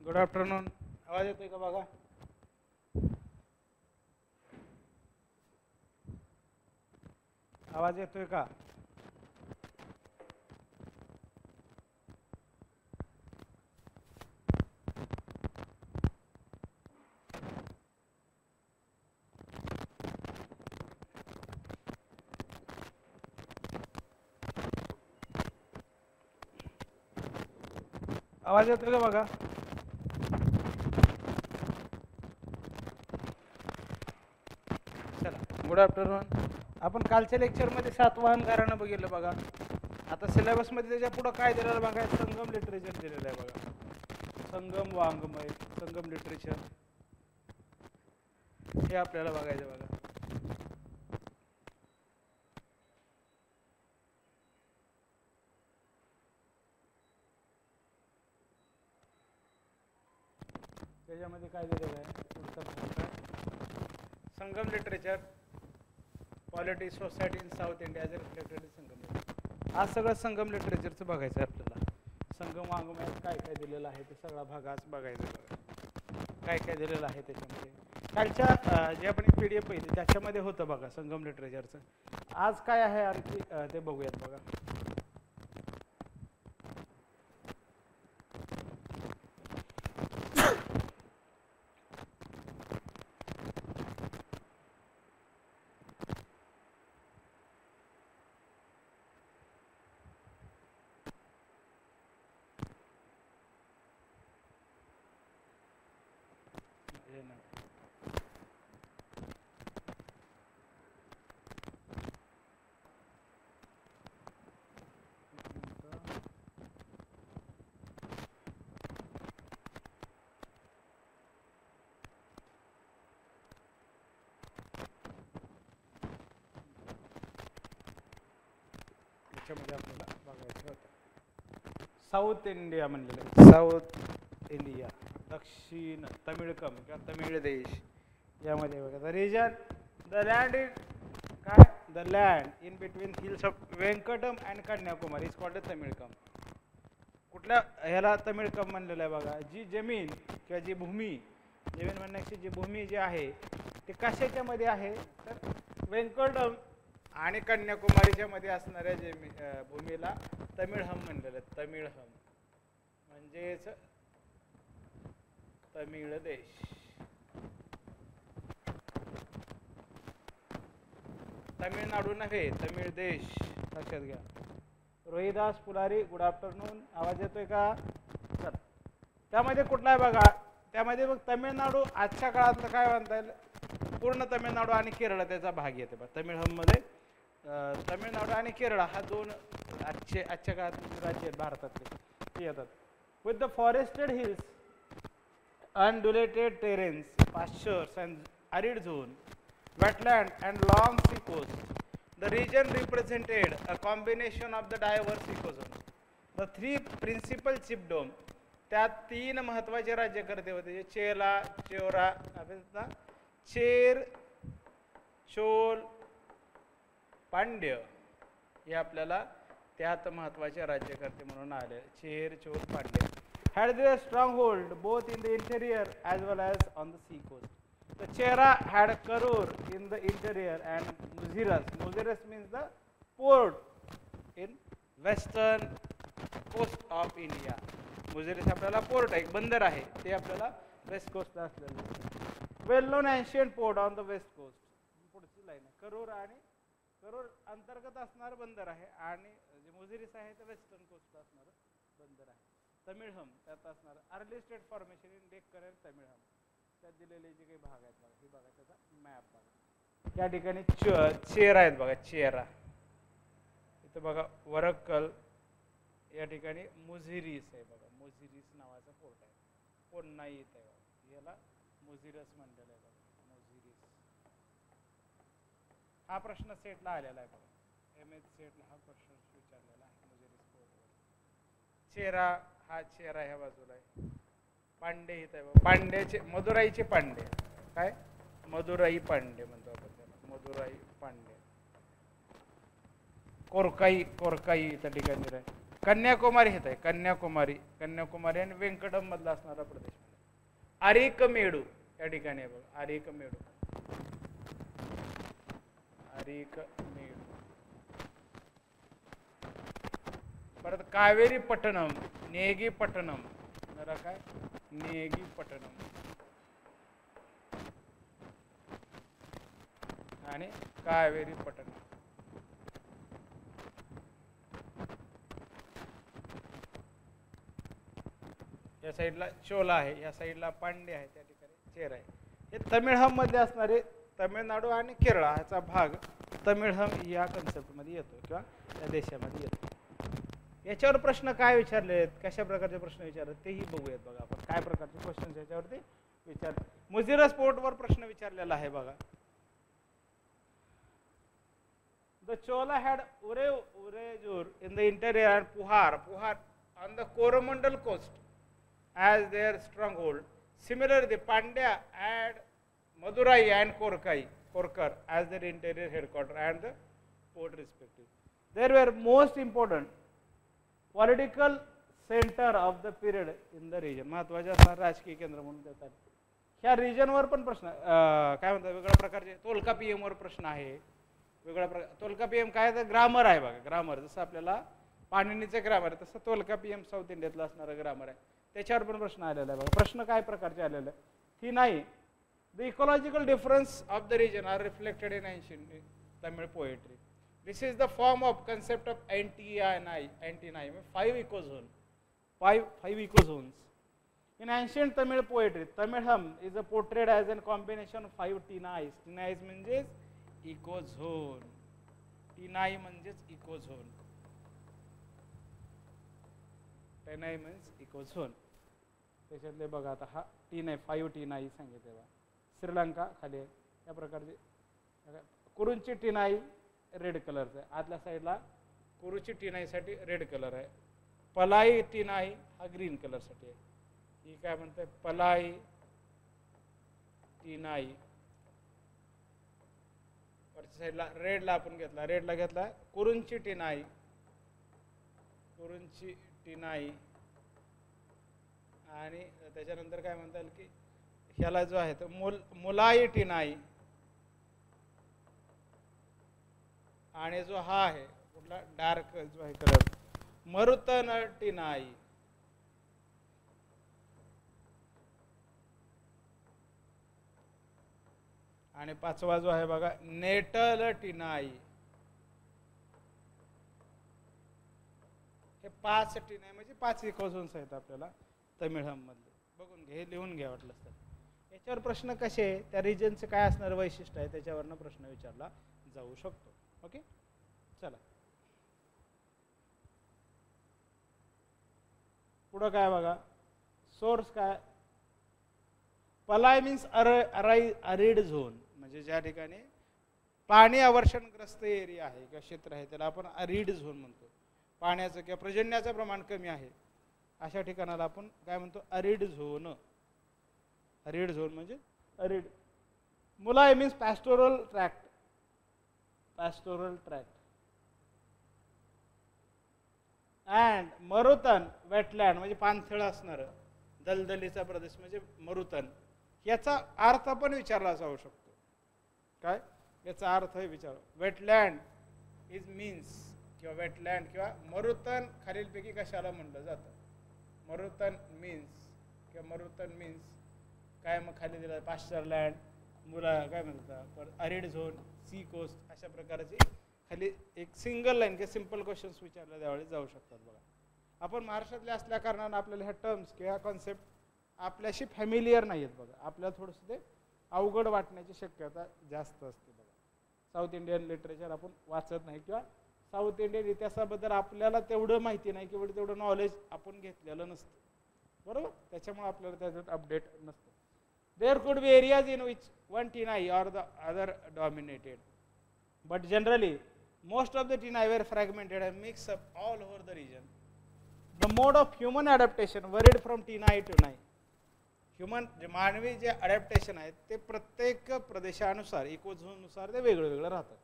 Good afternoon. आवाज येतोय का बघा? आवाज येतोय का? आवाज येतोय का बघा? चला, गुड आफ्टरनून. आपण कालच्या लेक्चरमध्ये सातवाहन घराणं बघितलं बघा. आता सिलेबसमध्ये त्याच्या पुढं काय दिलेलं बघा? संगम लिटरेचर दिलेलं आहे बघा. संगम वाङ्मय, संगम लिटरेचर हे आपल्याला बघायचं बघा. त्याच्यामध्ये काय दिलेलं आहे? Sangam literature, politics, society in South India as reflected Sangam. आज सगळं संगम लिटरेचरचं बघायचं आहे आपल्याला. संगम वाङ्मयात काय काय दिलेलं आहे ते सगळा भाग आज बघायचा बघा. काय काय दिलेलं आहे त्याच्यामध्ये. कालच्या जे आपण PDF पाहिजे त्याच्यामध्ये होतं बघा संगम लिटरेचरचं. आज काय आहे आणखी ते बघूयात बघा. त्याच्यामध्ये आपल्याला बघायचं होतं साऊथ इंडिया म्हणलेलं आहे. साऊथ इंडिया, दक्षिण तमिळकम किंवा तमिळ देश यामध्ये बघा. The region, the land in काय, the land in between hills of Venkatam and Kanyakumari is called Tamilakam. कुठल्या ह्याला तमिळकम म्हणलेलं आहे बघा? जी जमीन किंवा जी भूमी, जमीन म्हणण्याची जी भूमी जी आहे ती कशाच्या मध्ये आहे तर वेंकटम आणि कन्याकुमारीच्या मध्ये असणाऱ्या भूमीला तमिळहम म्हणलेलं आहे. तमिळहम म्हणजेच तमिळ देश. तमिळनाडू नव्हे, तमिळ देश लक्षात घ्या. Rohidas Pulari, good afternoon. आवाज येतोय का? चल, त्यामध्ये कुठला आहे बघा? त्यामध्ये मग तमिळनाडू आजच्या काळातलं काय म्हणता येईल, पूर्ण तमिळनाडू आणि केरळ त्याचा भाग येते बघा. तमिळहम मध्ये तमिळनाडू आणि केरळ हा दोन आजच्या काळात राज्य आहेत भारतातले ते येतात. With the forested hills, undulated terrains, pastures and arid zone, wetland and long sea coast. The region represented a combination of the diverse ecozones. The three principal chiefdom, त्या तीन महत्वाचे राज्यकर्ते होते, चेला, चेरा, चेर, चोल, पांड्य. हे आपल्याला त्यात महत्वाचे राज्यकर्ते म्हणून आले. Chera, Chola, Pandya had their stronghold both in the interior as well as on the sea coast. The Chera had Karur in the interior and Muziris. Muziris means the port in western coast of India. Muziris आपल्याला port आहे, बंदर आहे, ते आपल्याला west कोस्टला असलेलं. Well known ancient port on the west coast. पुढची line आहे करूर, आणि करूर अंतर्गत असणार बंदर आहे, आणि जे मुझिरिस आहे ते वेस्टर्न कोस्टला असणार बंदर आहे. तमिळहम त्यात असणार early state formation in Deccan and Tamilakam. त्यात दिलेले जे काही भाग आहेत बघा, हे बघा त्याचा मॅप बघा. या ठिकाणी चेरा आहेत बघा, चेरा इथं बघा. वरक्कल या ठिकाणी मुझिरिस आहे बघा, मुझिरिस नावाचा पोर्ट आहे. पोन्नाई इथं आहे बघा, याला मुझिरस म्हणलेलं आहे बघा, मुझिरिस. हा प्रश्न सेटला आलेला आहे बघा, MS सेटला हा प्रश्न विचारलेला आहे मुझिरिस पोर्ट. चेरा हा चेरा ह्या बाजूला आहे. पांडे इथं आहे बघा, पांड्याचे मदुराईचे पांडे, काय मदुराई पांडे म्हणतो आपण त्याला, मदुराई पांडे. कोरकाई, कोरकाई त्या ठिकाणी आहे. कन्याकुमारी हेत आहे, कन्याकुमारी आणि वेंकटम मधला असणारा प्रदेश. अरिकमेडू या ठिकाणी आहे बघा, अरिकमेडू. परत कावेरी पट्टणम, नेगी पट्टणम, जरा काय नेगी पट्टणम आणि कावेरी पट्टणम. या साईडला चोला आहे, या साईडला पांडे आहे, त्या ठिकाणी चेर आहे. हे तमिळहम मध्ये असणारे तमिळनाडू आणि केरळ ह्याचा भाग तमिळहम या कन्सेप्टमध्ये येतो किंवा त्या देशामध्ये येतो. याच्यावर प्रश्न काय विचारले आहेत, कशा प्रकारचे प्रश्न विचारले तेही बघूयात बघा आपण. काय प्रकारचे क्वेश्चन याच्यावरती विचार. मुजिरा स्पोर्टवर प्रश्न विचारलेला आहे बघा. द चोला हॅड उरेजूर in the interior and Puhar on the Coromandel coast as their stronghold. Similarly, the Pandya had Madurai and Korkar as their interior headquarters and the port respectively. They were most important political center of the period in the region. महत्त्वाचे असणारे राजकीय केंद्र म्हणून देतात. ह्या रिजनवर पण प्रश्न काय म्हणतात, वेगळ्या प्रकारचे तोलकापियम वर प्रश्न आहे. वेगळ्या प्रकार तोलकापियम काय तर ग्रामर आहे बघा. ग्रामर जसं आपल्याला पाणिनीचं ग्रामर आहे तसं तोलकापियम साऊथ इंडियातलं असणारं ग्रामर आहे. त्याच्यावर पण प्रश्न आलेला आहे बघा. प्रश्न काय प्रकारचे आलेले आहे ती नाही. The ecological difference of the region are reflected in ancient Tamil poetry. This is the form of concept of Aintinai 5 ecozone 5 ecozones in ancient Tamil poetry. Tamilakam is a portrayed as an combination of 5 tinais. Tinais म्हणजेच इकोझोन. टिनाई म्हणजेच ecozone. Tinai means इकोझोन. त्याच्यातले बघा आता हा टिनाई 5 टिनाई सांगितले बघा. श्रीलंका खाली आहे या प्रकारचे. कुरुंची टिनाई रेड कलरचं आहे. आतल्या साईडला कुरुची टिनाईसाठी रेड कलर आहे. पलाई टिनाई हा ग्रीन कलरसाठी आहे. ही काय म्हणते पलाई टिनाई. वरच्या साईडला रेडला आपण घेतला, रेडला घेतला कुरुंची टिनाई. कुरुंची टिनाई आणि त्याच्यानंतर काय म्हणता येईल की ह्याला जो आहे तो मुलाई टिनाई आणि जो हा आहे कुठला डार्क जो आहे कलर मरुतन टिनाई. आणि पाचवा जो आहे बघा नेटल टिनाई. हे 5 टिनाई म्हणजे 5 इकोझोन्स आहेत आपल्याला तमिळहम मधले. बघून घे, लिहून घ्या वाटलं तर. याच्यावर प्रश्न कसे त्या रिजनचे काय असणारं वैशिष्ट्य आहे त्याच्यावरनं प्रश्न विचारला जाऊ शकतो. ओके चला पुढं काय बघा. सोर्स काय. पलाई मीन्स अरिड झोन म्हणजे ज्या ठिकाणी पाणी आवर्षणग्रस्त एरिया आहे किंवा क्षेत्र आहे त्याला आपण अरिड झोन म्हणतो. पाण्याचं किंवा पर्जन्याचं प्रमाण कमी आहे अशा ठिकाणाला आपण काय म्हणतो अरिड झोन. अरिड झोन म्हणजे arid. Mullai means pastoral tract. Pastoral tract. And Marutam wetland म्हणजे पाणथळ असणारं दलदलीचा प्रदेश म्हणजे मरुतन. याचा अर्थ पण विचारला जाऊ शकतो. काय याचा अर्थ विचार. वेटलँड इज मीन्स किंवा वेटलँड किंवा मरुतन खालीलपैकी कशाला म्हणलं जातं. मरुतन मीन्स किंवा मरुतन मीन्स काय मग खाली दिला पाश्चर लँड मुला काय म्हणतात अरिड झोन सी कोस्ट अशा प्रकारचे खाली एक सिंगल लाईन किंवा सिंपल क्वेश्चन्स विचारले त्यावेळी जाऊ शकतात. बघा आपण महाराष्ट्रातले असल्या कारणानं आपल्याला ह्या टर्म्स किंवा कॉन्सेप्ट आपल्याशी फॅमिलियर नाही आहेत. बघा आपल्याला थोडंसं ते अवघड वाटण्याची शक्यता जास्त असते. बघा साऊथ इंडियन लिटरेचर आपण वाचत नाही किंवा साऊथ इंडियन इतिहासाबद्दल आपल्याला तेवढं माहिती नाही किंवा तेवढं नॉलेज आपण घेतलेलं नसतं. बरोबर त्याच्यामुळे आपल्याला त्याच्यात अपडेट नसतं. There could be areas in which one Tinai or the other dominated but generally most of the Tinai were fragmented and mixed up all over the region. The mode of human adaptation varied from tinai to नाई. Human जे मानवी जे adaptation आहेत ते प्रत्येक प्रदेशानुसार इकोझोननुसार ते वेगळं वेगळं राहतं.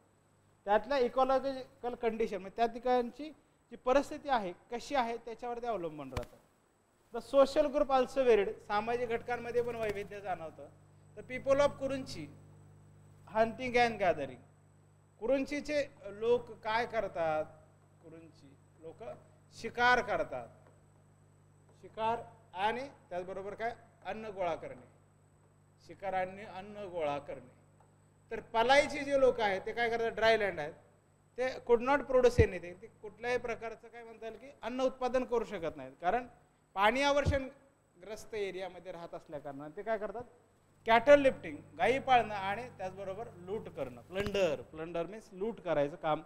त्यातल्या इकॉलॉजिकल कंडिशन म्हणजे त्या ठिकाणची जी परिस्थिती आहे कशी आहे त्याच्यावर ते अवलंबून राहतं. The social group also varied, सामाजिक घटकांमध्ये पण वैविध्य जाणवतं. The people of Kurinji hunting and gathering, कुरुंचीचे लोक काय करतात, कुरुंची लोक शिकार करतात, शिकार आणि त्याचबरोबर काय अन्न गोळा करणे, शिकार आणि अन्न गोळा करणे. तर पलाईचे जे लोक आहेत ते काय करतात, ड्राय लँड आहेत, ते कुड नॉट प्रोड्यूस एनिथिंग, ते कुठल्याही प्रकारचं काय म्हणता येईल की अन्न उत्पादन करू शकत नाहीत, कारण पाणी आवर्षणग्रस्त एरियामध्ये राहत असल्या कारणाने ते काय करतात, कॅटल लिफ्टिंग, गायी पाळणं आणि त्याचबरोबर लूट करणं, प्लंडर मीन्स लूट करायचं काम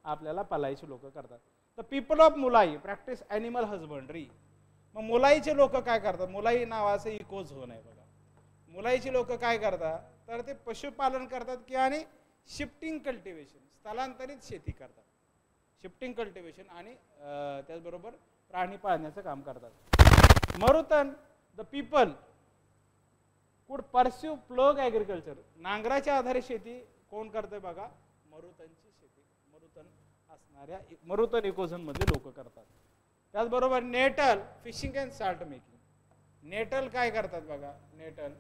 आपल्याला पलाईचे लोक करतात. द पीपल ऑफ मुलाई प्रॅक्टिस ॲनिमल हजबंड्री, मग मुलाईचे लोक काय करतात, मुलाई नावाचं इको झोन आहे बघा, मुलाईचे लोक काय करतात तर ते पशुपालन करतात की आणि शिफ्टिंग कल्टिवेशन, स्थलांतरित शेती करतात, शिफ्टिंग कल्टिवेशन आणि त्याचबरोबर प्राणी पाळण्याचं काम करतात. मरुतन द पीपल कुड परस्यू प्लग ॲग्रिकल्चर, नांगराच्या आधारे शेती कोण करते बघा, मरुतनची शेती, मरुतन असणाऱ्या मरुतन इकोझोनमध्ये लोक करतात. त्याचबरोबर Neithal fishing and salt making, Neithal काय करतात बघा, नेटल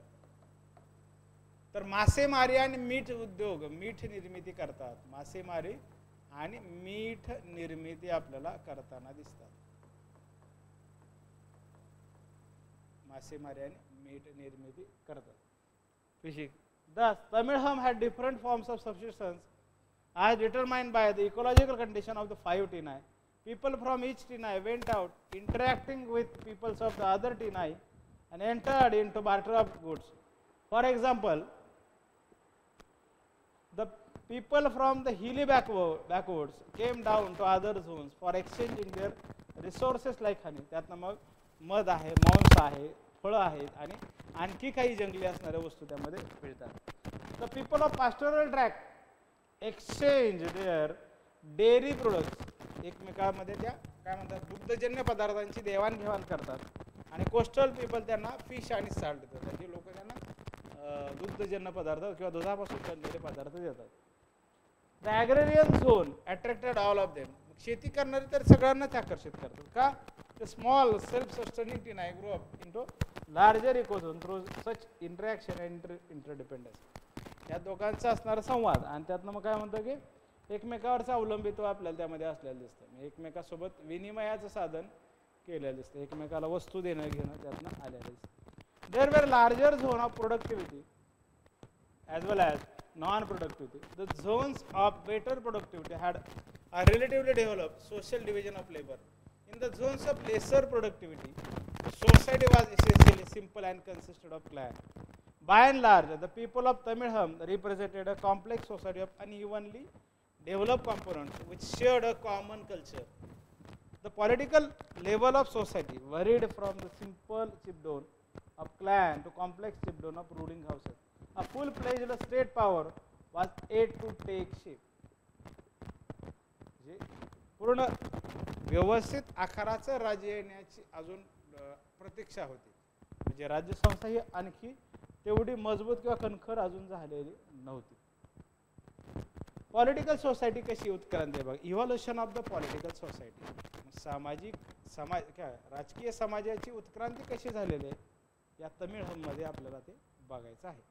तर मासेमारी आणि मीठ उद्योग, मीठ निर्मिती करतात, मासेमारी आणि मीठ निर्मिती आपल्याला करताना दिसतात, मासेमारी आणि मीठ निर्मिती करतात, fishing. Thus, Tamilham had different forms of subsistence as determined by the ecological condition of the 5 Tinai. People from each Tinai went out, interacting with peoples of the other Tinai and entered into barter of goods. For example, the people from the hilly backwoods came down to other zones for exchanging their resources like honey. त्यातनं मग मध आहे, मांस आहे, फळं आहेत आणि आणखी काही जंगली असणाऱ्या वस्तू त्यामध्ये मिळतात. The people of pastoral tract exchange their dairy products, एकमेकांमध्ये त्या काय म्हणतात दुग्धजन्य पदार्थांची देवाणघेवाण करतात आणि कोस्टल पीपल त्यांना फिश आणि साल्ट देतात, जे लोक त्यांना दुग्धजन्य पदार्थ किंवा दुधापासून बनलेले पदार्थ देतात. The agrarian zone attracted all of them, शेती करणारे तर सगळ्यांनाच आकर्षित करतात का, the small self sustaining tinai grow up into larger ecozone through such interaction and interdependence. या दोघांचा असणारा संवाद आणि त्यातनं मग काय म्हणतो की एकमेकावरचं अवलंबित्व आपल्याला त्यामध्ये असलेलं दिसतं, एकमेकासोबत विनिमयाचं साधन केलेलं दिसतं, एकमेकाला वस्तू देणं घेणं त्यातनं आलेलं दिसतं. There were larger zone of productivity as well as non-productivity. The zones of better productivity had a relatively developed social division of labor. In the zones of lesser productivity, the society was essentially simple and consisted of clan. By and large, the people of Tamilham represented a complex society of unevenly developed components which shared a common culture. The political level of society varied from the simple chiefdom of clan to complex chiefdom of ruling houses. A full-fledged state power was yet to take shape. पूर्ण व्यवस्थित आकाराचं राज्य येण्याची अजून प्रतीक्षा होती, म्हणजे राज्यसंस्था ही आणखी तेवढी मजबूत किंवा कणखर अजून झालेली नव्हती. पॉलिटिकल सोसायटी कशी उत्क्रांती आहे बघा, evolution of the political society, राजकीय समाजाची उत्क्रांती कशी झालेली आहे या तमिळमध्ये आपल्याला ते बघायचं आहे.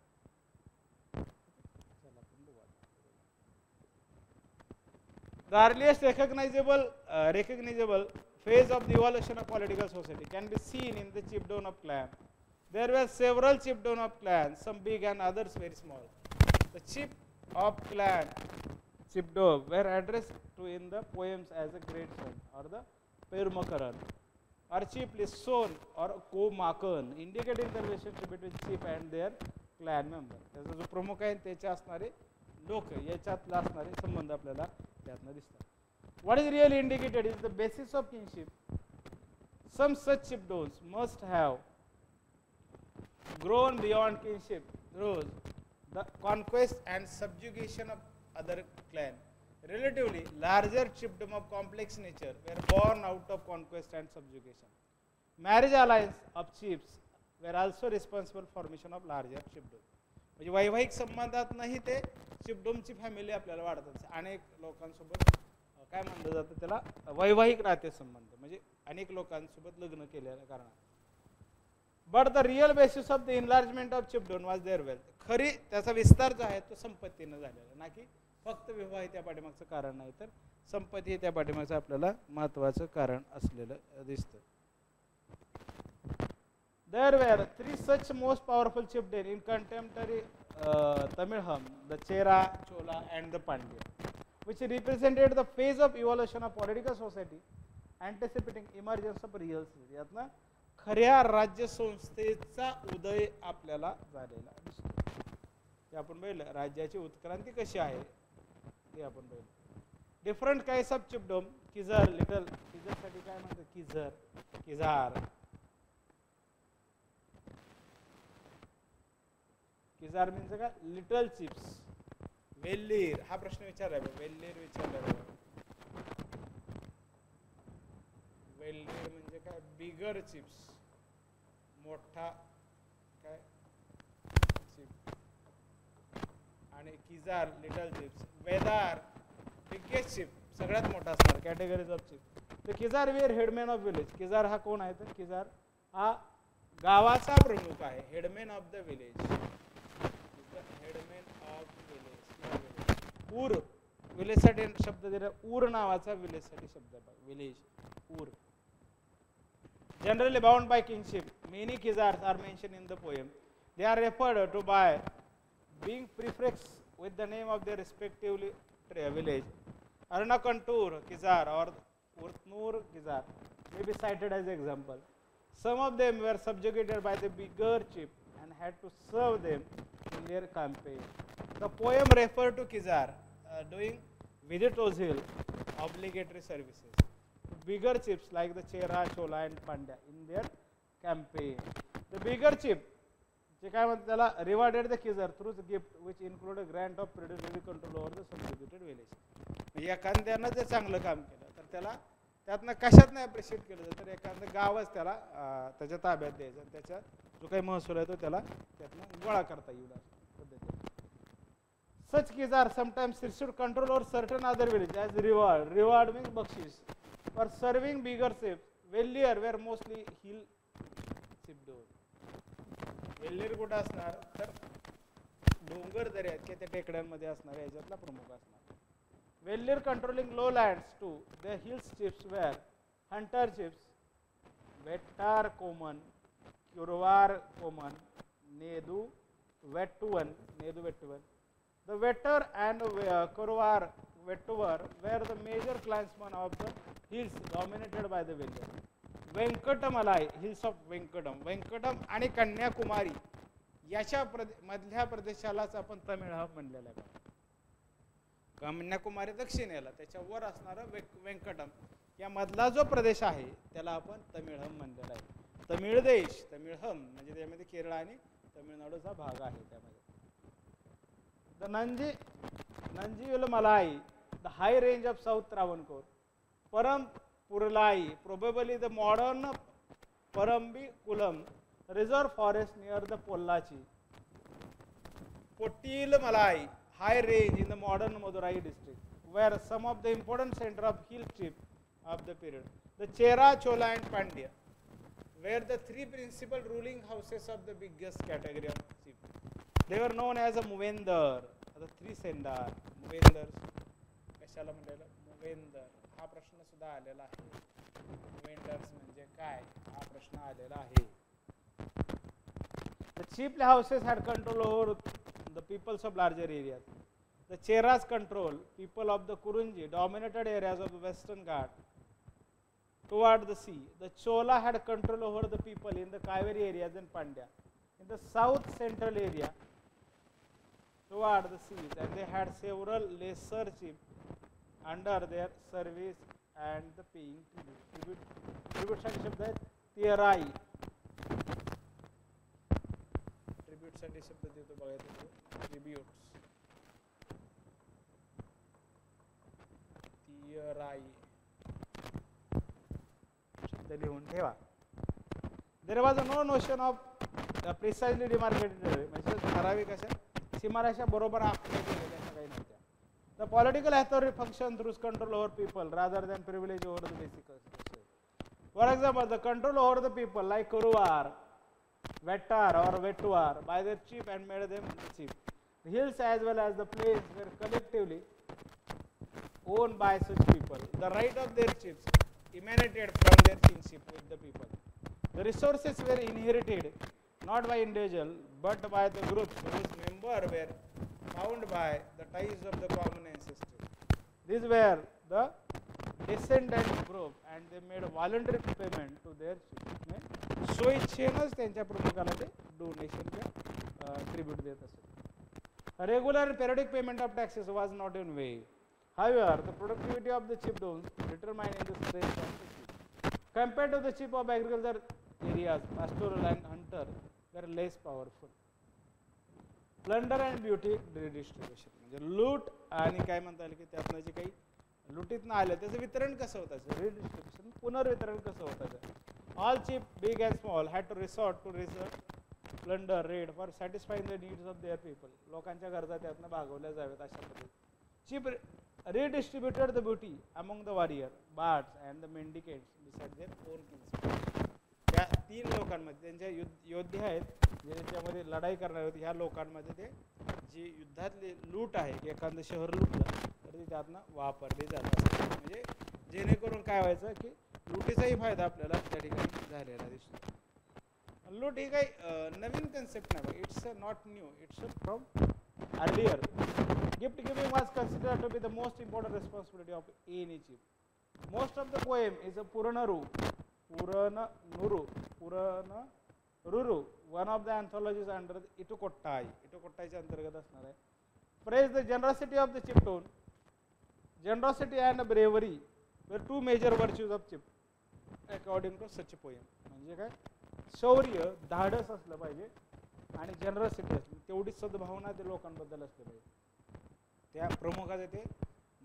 The earliest recognizable phase of the evolution of political society can be seen in the chiefdom of clan. There were several chiefdom of clans, some big and others very small. The chief of clan chiefdom were addressed to in the poems as a great son or the Perumakaran, or chiefly son or Komakan, indicating the relationship between chief and their clan member. त्याचा जो प्रमुख आहे त्याचे असणारे लोक याच्यातला असणारे संबंध आपल्याला त्यातनं दिसतात. What is really indicated is the basis of kinship. Some such chiefdoms must have grown beyond kinship through the conquest and subjugation of other clan. Relatively larger chiefdom of complex nature were born out of conquest and subjugation. Marriage alliance of chiefs were also responsible for formation of larger chiefdom. म्हणजे वैवाहिक संबंधात नाही ते चिपडोमची family आपल्याला वाढत असते, अनेक लोकांसोबत काय म्हणलं जातं त्याला, वैवाहिक नातेसंबंध, म्हणजे अनेक लोकांसोबत लग्न केलेल्या कारणात. But the real basis of the enlargement of chiefdom was their wealth. खरी त्याचा विस्तार जो आहे तो संपत्तीनं झालेला, ना की फक्त विवाह हे त्या पाठीमागचं कारण नाही, तर संपत्ती हे त्या पाठीमागचं आपल्याला महत्त्वाचं कारण असलेलं दिसतं. There were 3 such most powerful chieftains in contemporary Tamilham, the Chera, Chola and the Pandya, which represented the phase of evolution of political society, anticipating emergence of real state. यातनं खऱ्या राज्य संस्थेचा उदय आपल्याला झालेला दिसतो. ते आपण पाहिलं राज्याची उत्क्रांती कशी आहे ते आपण पाहिलं. डिफरंट काइंड्स ऑफ चिफडम, किझर, लिटल, किझरसाठी काय म्हणतात, किझर, किझार, किझार मीन्स काय, लिटल चिप्स. वेल्लीर, हा प्रश्न विचारलाय, वेल्लीर विचारलाय. वेल्लीर म्हणजे काय, बिगर चिप्स, मोठा काय चिप, आणि Kizhar little chiefs. Vendar biggest chief, सगळ्यात मोठा असणार, कॅटेगरीज ऑफ चिप. तर Kizhar were headman of village. Kizhar हा कोण आहे, तर किझार हा गावाचा प्रमुख आहे, headman of the village. Headman of village. Ur, विलेजसाठी शब्द दिला, ऊर नावाचा विलेजसाठी शब्द आहे, विलेज, ऊर. Generally bound by kingship, many Khizars are mentioned in the poem. They are referred to by being prefixed with the name of their respectively village. Arnakantur Khizar or Urtnur Khizar may be cited as example. Some of them were subjugated by the bigger chief and had to serve them in their campaign. The poem referred to Khizar doing Vijayto's Hill obligatory services. Bigger chiefs like the Chera, Chola and Pandya in their campaign. The bigger chief, जे काय म्हणतात त्याला, rewarded the Khizar through the gift which included grant of predatory control over the subjugated village. म्हणजे एखाद्यानं जर चांगलं काम केलं तर त्याला त्यातनं कशात नाही अप्रिशिएट केलं जातं, तर एखादं गावच त्याला त्याच्या ताब्यात द्यायचं आणि त्याचा जो काही महसूल आहे तो त्याला त्यातनं गोळा करता येईल पद्धतीने. Such Khizar sometimes received control over certain other villages as reward. Reward means bakshish. For serving bigger chiefs, Vellir were mostly hill chiefdoms. वेल्लीर कुठं असणार, तर डोंगर दऱ्यात किंवा त्या टेकड्यांमध्ये असणार, याच्यातला प्रमुख असणार. Velir controlling low lands to the hills chiefs were hunter chiefs, Vettar Koman, Kuravar Koman, Nedu Vettuvan, Nedu Vettuvan. The Vetter and Kurwar Vettuvar were the major clansmen of the hills dominated by the Vellir. Venkatamalai, hills of Venkatam, Venkatam आणि कन्याकुमारी याच्या मधल्या प्रदेशालाच आपण तमिळहम म्हणलेलं आहे. कन्याकुमारी दक्षिणेला, त्याच्यावर असणारा वेंकटम या मधला जो प्रदेश आहे त्याला आपण तमिळहम म्हणलेला आहे. तमिळ देश, तमिळहम म्हणजे त्यामध्ये केरळ आणि तमिळनाडूचा भाग आहे. त्यामध्ये the Nanjivel Malai, the high range of South Travancore, Parampurlai, probably the modern Parambiculam reserve forest near the Pollachi, Pottil Malai, high range in the modern Madurai district, were some of the important center of hill chief of the period. The Chera, Chola and Pandya were the 3 principal ruling houses of the biggest category of chief. They were known as a Muvendar, the 3 Sendar. Muvendars कशाला म्हणलेलं, मुवेंदर. हा प्रश्न सुद्धा आलेला आहे. मुवेंडर्स म्हणजे काय, हा प्रश्न आलेला आहे. The chiefly houses had control over the peoples of larger areas. The Cheras control people of the Kurunji dominated areas of the Western Ghat toward the sea. The Chola had control over the people in the Kaveri areas and Pandya in the south central area toward the seas, and they had several lesser chiefs under their service and the paying tribute. Tribute साठी शब्द आहे तिराई. Tribute साठी शब्द देतो बघा, tributes, तिराई शब्द लिहून ठेवा. There was no notion of precisely demarcated, म्हणजे ठराविक अशा सीमारेषा बरोबर आखल्या गेलेल्या काही नव्हत्या. The political authority function through control over people rather than privilege over the basic society. For example, the control over the people like Kuruvar, Vettar or Vetuar by their chief and made them chief. The hills as well as the plains were collectively owned by such people. The right of their chiefs emanated from their kingship with the people. The resources were inherited not by individual but by the groups whose members were bound by the ties of the common ancestry. These were the descendant group and they made voluntary payment to their chiefs. स्वइच्छेनच त्यांच्या प्रमुखाला ते डोनेशनच्या tribute देत असत. A regular and periodic payment of taxes was not in way. However, the productivity of the chiefdoms determined in the strength of the chief. Compared to the chief of agriculture areas, pastoral and hunter were less powerful. Plunder and beauty redistribution. म्हणजे लूट आणि काय म्हणता येईल की त्यातनं जे काही लुटीतनं आलं त्याचं वितरण कसं होतं, रिडिस्ट्रिब्युशन पुनर्वितरण कसं होतं. All chief, big and small, had to resort to plunder, raid for satisfying the needs of their people. लोकांच्या गरजा त्यातनं भागवल्या जाव्यात अशा पद्धतीने. Chief redistributed the booty among the warrior, bards and the mendicants beside their own kinsmen. या तीन लोकांमध्ये त्यांच्या योद्धे आहेत जे त्याच्यामध्ये लढाई करणार होते, ह्या लोकांमध्ये ते जी युद्धातली लूट आहे की एखादं शहर लुटलं तर ती त्यातनं वापरली जातात. म्हणजे जेणेकरून काय व्हायचं की लुटीचाही फायदा आपल्याला त्या ठिकाणी झालेला दिसतो. लूट ही काही नवीन कन्सेप्ट नाही, it's not new, it's from earlier. Gift giving was considered to be the most important responsibility of any chief. Most of the poem is a Purananuru, one of the anthologies under Ettuthokai, इटुकोट्टाईच्या अंतर्गत असणार आहे. Praise the generosity of the chieftain. Generosity and bravery were two major virtues of chief according to such a poem. म्हणजे काय, शौर्य, धाडस असलं पाहिजे आणि जनरसिटी असली, तेवढी सद्भावना ते लोकांबद्दल असली पाहिजे. त्या प्रमुखाचं ते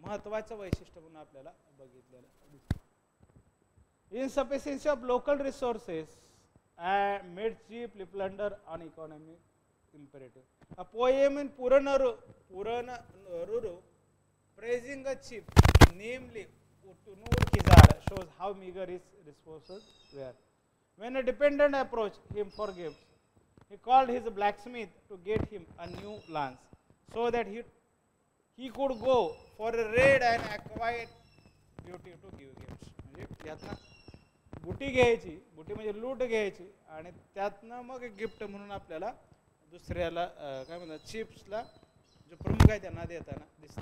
महत्त्वाचं वैशिष्ट्य म्हणून आपल्याला बघितलेलं दिसतं. Insufficiency of local resources made chiefly plunder on economic imperative. A poem in Puranuru praising a chief, namely Uttunur Kizar, shows how meager his resources were. When a dependent approached him for gifts, he called his blacksmith to get him a new lance, so that he could go for a raid and acquire beauty to give gifts. म्हणजे यातनं बुटी घ्यायची, बुटी म्हणजे लूट घ्यायची आणि त्यातनं मग गिफ्ट म्हणून आपल्याला दुसऱ्याला काय म्हणतात चिप्सला जो प्रमुख आहे त्यांना देताना दिसतं.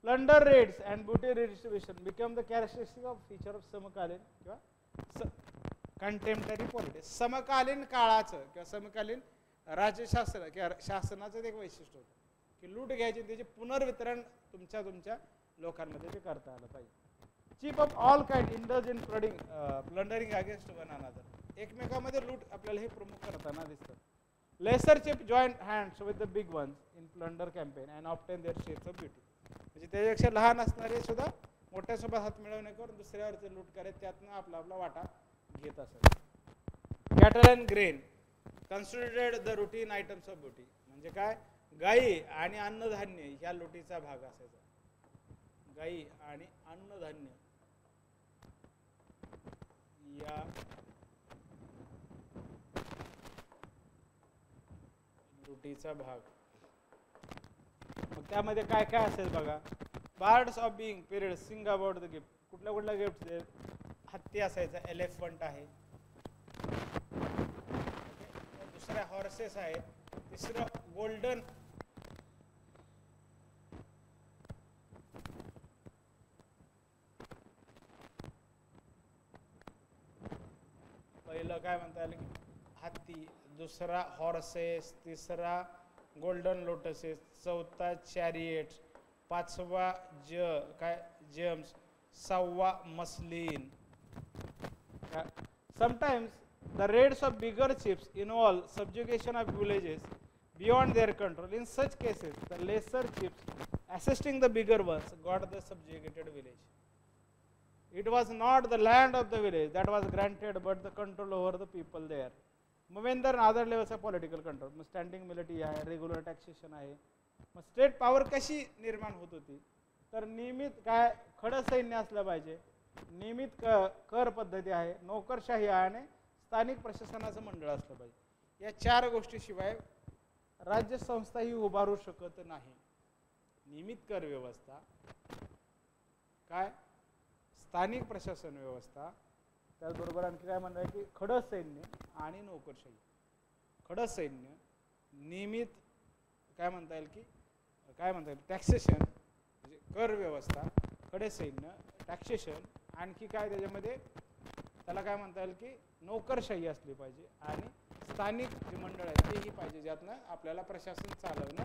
Plunder raids and booty redistribution became the characteristic of feature of समकालीन किंवा कंटेम्पररी पॉलिटिक्स. समकालीन काळाचं किंवा समकालीन राज्यशास्त्र किंवा शासनाचं एक वैशिष्ट्य होतं की लूट घ्यायची त्याचे पुनर्वितरण तुमच्या लोकांमध्ये ते करता आलं पाहिजे. Chief of all kind indulge in plundering against one another. एकमेकांमध्ये लूट आपल्याला हे प्रमुख करताना दिसतं. Lesser chief joint hands with the big ones in plunder campaign and obtain their shares of booty. म्हणजे त्याच्यापेक्षा लहान असणारे सुद्धा मोठ्यासोबत हात मिळवणे करून दुसऱ्यावरचे लूट करत त्यातनं आपला वाटा घेत असत. Cattle and grain considered the routine items of booty. म्हणजे काय, गायी आणि अन्नधान्य ह्या लुटीचा भाग असायचा. गायी आणि अन्नधान्य या लुटीचा भाग. मग त्यामध्ये काय काय असेल बघा. Bards of being period sing about the gift. कुठल्या गिफ्ट, हत्ती असायचा, एलिफंट आहे, दुसऱ्या हॉर्सेस आहे, तिसरं गोल्डन पहिलं काय म्हणता येईल हत्ती, दुसरा हॉर्सेस, तिसरा गोल्डन लोटसेस, चौथा चॅरिएट्स, पाचवा जेम्स, सहावा muslin. Sometimes the raids of bigger chiefs involve subjugation of villages beyond their control. In such cases, the lesser chiefs assisting the bigger ones got the subjugated village. It was not the land of the village that was granted, but the control over the people there. मग Wien दर other levels of political control, मग standing military आहे, regular taxation आहे, मग state power कशी निर्माण होत होती, तर नियमित काय खडं सैन्य असलं पाहिजे, नियमित कर पद्धती आहे, नोकरशाही आहे आणि स्थानिक प्रशासनाचं मंडळ असलं पाहिजे. या 4 गोष्टीशिवाय राज्य संस्था ही उभारू शकत नाही. नियमित कर व्यवस्था, काय स्थानिक प्रशासन व्यवस्था, त्याचबरोबर आणखी काय म्हणणार की खडं सैन्य आणि नोकरशाही. खडं सैन्य, नियमित काय म्हणता येईल की टॅक्सेशन म्हणजे कर व्यवस्था, खडे सैन्य, टॅक्सेशन, आणखी काय त्याच्यामध्ये त्याला काय म्हणता येईल की नोकरशाही असली पाहिजे आणि स्थानिक जे मंडळ आहे तेही पाहिजे, ज्यातनं आपल्याला प्रशासन चालवणं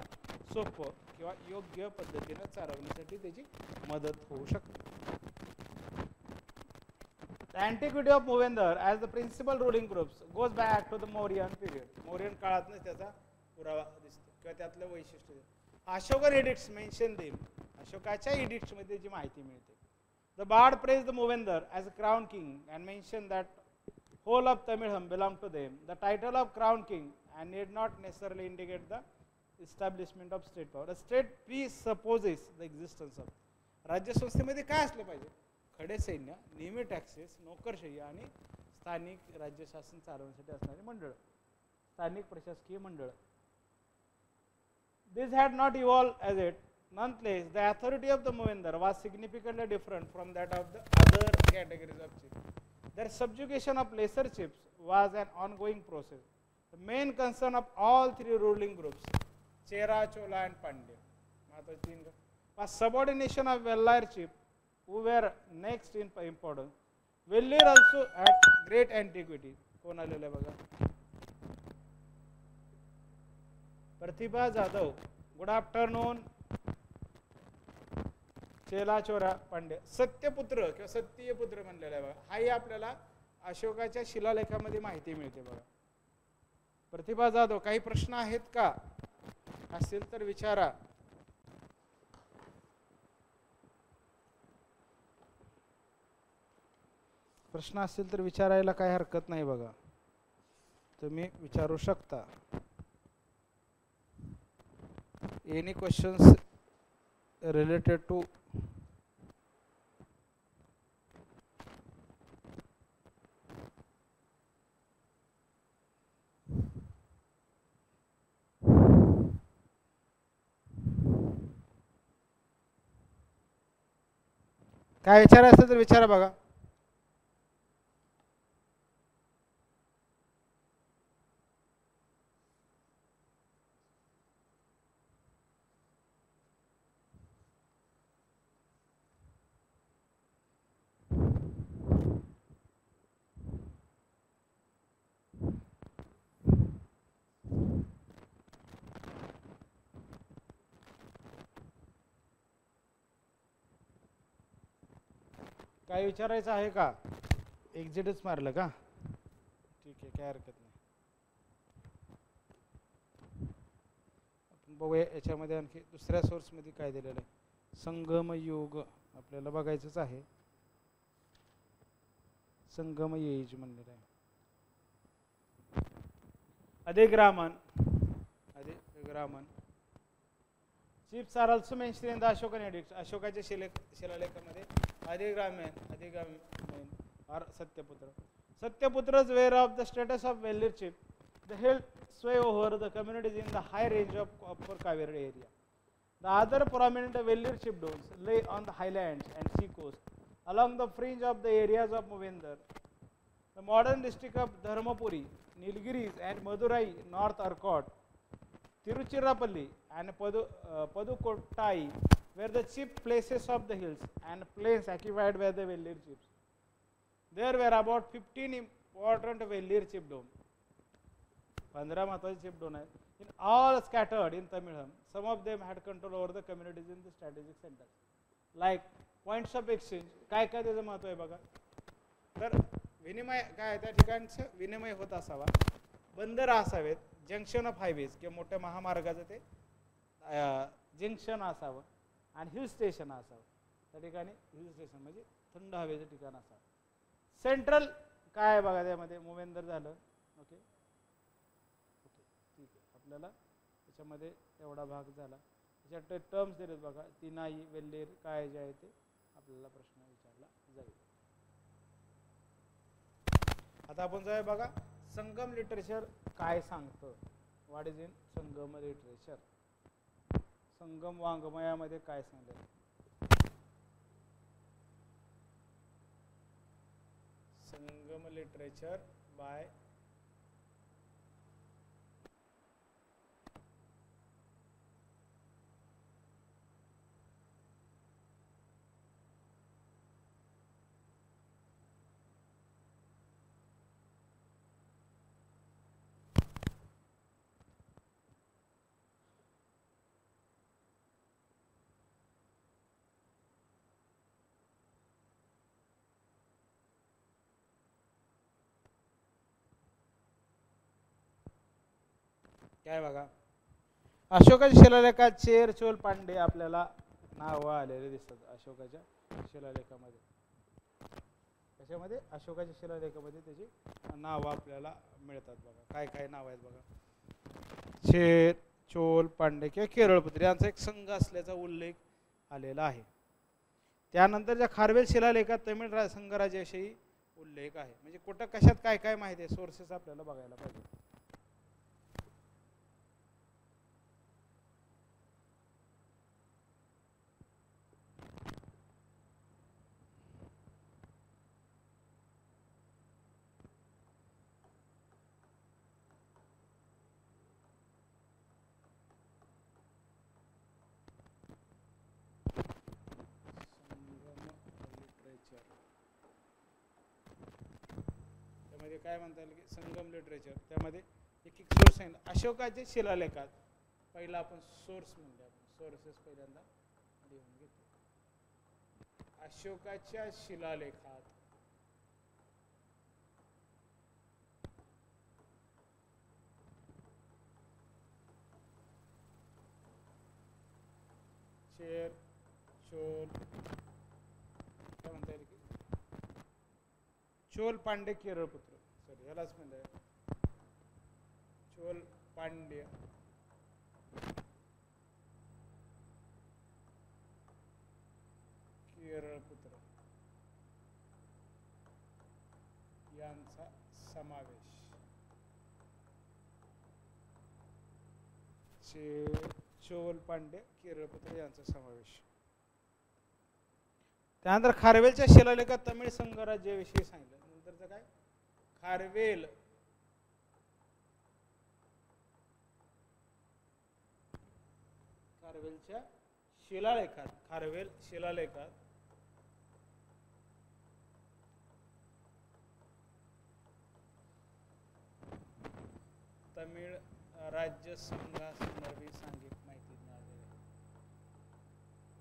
सोपं किंवा योग्य पद्धतीनं चालवण्यासाठी त्याची मदत होऊ शकते. The antiquity of Movendar as the principal ruling groups goes back to the Mauryan period. Mauryan काळातच त्याचा पुरावा दिसतो किंवा त्यातलं वैशिष्ट्य. Ashokan edicts mention them. अशोकाच्या edicts मध्ये जी माहिती मिळते. The bard praised the Movendar as a crown king and mentioned that whole of Tamilham belonged to them. The title of crown king and need not necessarily indicate the establishment of state power. The state presupposes the existence of. राज्य संस्थेमध्ये काय असलं पाहिजे? खडे सैन्य, नियमित taxes, नोकरशाही आणि स्थानिक राज्य शासन चालवण्यासाठी असणारे मंडळ, स्थानिक प्रशासकीय मंडळ. This had not evolved as it. Nonetheless, the authority of the Movendar was significantly different from that of the other categories of chiefs. Their subjugation of lesser chiefs was an ongoing process. The main concern of all 3 ruling groups, Chera, Chola and Pandya, was subordination of Vellair chiefs who were next in importance. Vellair also had great antiquity. कोण आलेलं आहे बघा? Pratibha Jadhav. Good afternoon. Chera Chola Pandya. सत्यपुत्र किंवा सत्यपुत्र म्हणलेला आहे बघा. हाही आपल्याला अशोकाच्या शिलालेखामध्ये माहिती मिळते बघा. प्रतिभा जाधव, काही प्रश्न आहेत का? असतील तर विचारा. प्रश्न असतील तर विचारायला काही हरकत नाही बघा, तुम्ही विचारू शकता. एनी क्वेश्चन्स रिलेटेड टू काय विचारायचं असेल तर विचारा बघा. काय विचारायचं आहे का? एक्झिटच मारलं का? ठीक आहे, काय हरकत नाही. आपण बघूया याच्यामध्ये आणखी दुसऱ्या सोर्समध्ये काय दिलेलं आहे. संगमयुग आपल्याला बघायचंच आहे. संगमयुग म्हणलेलं आहे. अधिग्रामन. Chiefs are also mentioned in the Ashokan edicts. अशोकाच्या शिलालेखामध्ये अधिग्रामन or Satyaputra. Satyaputra's aware of the status of Vellair chief. They held sway over the communities in the high range of Upper Kaveri area. The other prominent Vellair chiefdoms lay on the highlands and sea coast, along the fringe of the areas of Movendar. The modern district of Dharmapuri, Nilgiris and Madurai, North Arcot, Tiruchirappalli and Padukottai were the chief places of the hills and plains occupied by the Vellair chiefs. There were about 15 important Vellair chiefdoms. 15 महत्वाचे chiefdoms आहेत. In all scattered in Tamilham. Some of them had control over the communities in the strategic centers. Like points of exchange. काय काय त्याचं महत्व आहे बघा. तर विनिमय काय त्या ठिकाणचं विनिमय होत असावा. बंदर असावेत. जंक्शन ऑफ हायवेज किंवा मोठ्या महामार्गाचं ते जंक्शन असावं आणि हिल स्टेशन असावं. त्या ठिकाणी हिल स्टेशन म्हणजे थंड हवेचं ठिकाण असावं. सेंट्रल काय आहे बघा त्यामध्ये मोवेंदर झालं. ओके ठीक आहे, आपल्याला त्याच्यामध्ये एवढा भाग झाला. त्याच्यात टर्म्स दिलेत बघा, तिनाई वेल्लेर काय जे आहे ते आपल्याला प्रश्न विचारला जाईल. आता आपण जाऊया बघा संगम लिटरेचर काय सांगतं. What is in Sangam literature. Sangam वाङ्मयामध्ये काय सांगलं. संगम लिटरेचर बाय काय बघा, अशोकाच्या शिलालेखात चेर चोल पांडे आपल्याला नाव आलेले दिसतात. अशोकाच्या शिलालेखामध्ये, त्याच्यामध्ये अशोकाच्या शिलालेखामध्ये त्याची नावं आपल्याला मिळतात बघा. काय काय नाव आहेत बघा. चेर चोल पांडे किंवा केरळपुत्री यांचा एक संघ असल्याचा उल्लेख आलेला आहे. त्यानंतरच्या खारवेल शिलालेखात तमिळ संघराज्याविषयी उल्लेख आहे. म्हणजे कुठं कशात काय काय माहिती आहे, सोर्सेस आपल्याला बघायला पाहिजे. त्यामध्ये काय म्हणता येईल की संगम लिटरेचर, त्यामध्ये एक एक सोर्स आहे. अशोकाचे शिलालेखात पहिला आपण सोर्स म्हणतो, आपण सोर्सेस पहिल्यांदा लिहून घेतो. अशोकाच्या शिलालेखात चेर चोल काय म्हणता येईल की चोल पांडे केरळपुत्र, सॉरी यालाच म्हणलं चोल पांड्य केरळपुत्र यांचा समावेश. चोल पांड्य केरळपुत्र यांचा समावेश. त्यानंतर खारवेलच्या शिलालेखात तमिळ संघराज्याविषयी सांगितलं. नंतरचं काय, खारवेल खारवेलच्या शिलालेखात, खारवेल शिलालेखात तमिळ राज्य संघासंदर्भी सांघिक माहिती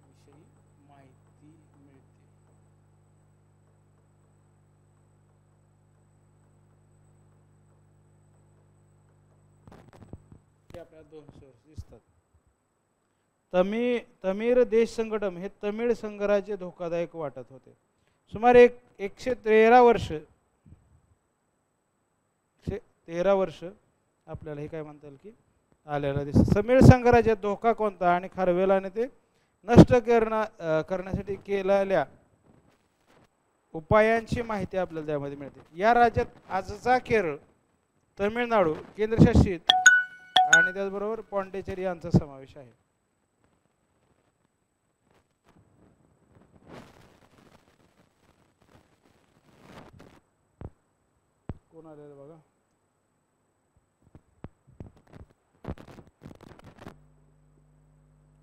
विषयी माहिती मिळते. हे आपल्याला दोन सोर्स दिसतात. तमीर देश संघटन हे तमिळ संघराज्य धोकादायक वाटत होते. सुमारे 113 वर्ष आपल्याला हे काय म्हणता येईल की आलेला दिसतं. तमिळ संघराज्यात धोका कोणता आणि खारवेलाने ते नष्ट करण्यासाठी केलेल्या उपायांची माहिती आपल्याला त्यामध्ये मिळते. या राज्यात आजचा केरळ, तमिळनाडू केंद्रशासित आणि त्याचबरोबर पॉंडिचेरी यांचा समावेश आहे. कोण आलेलं बघा.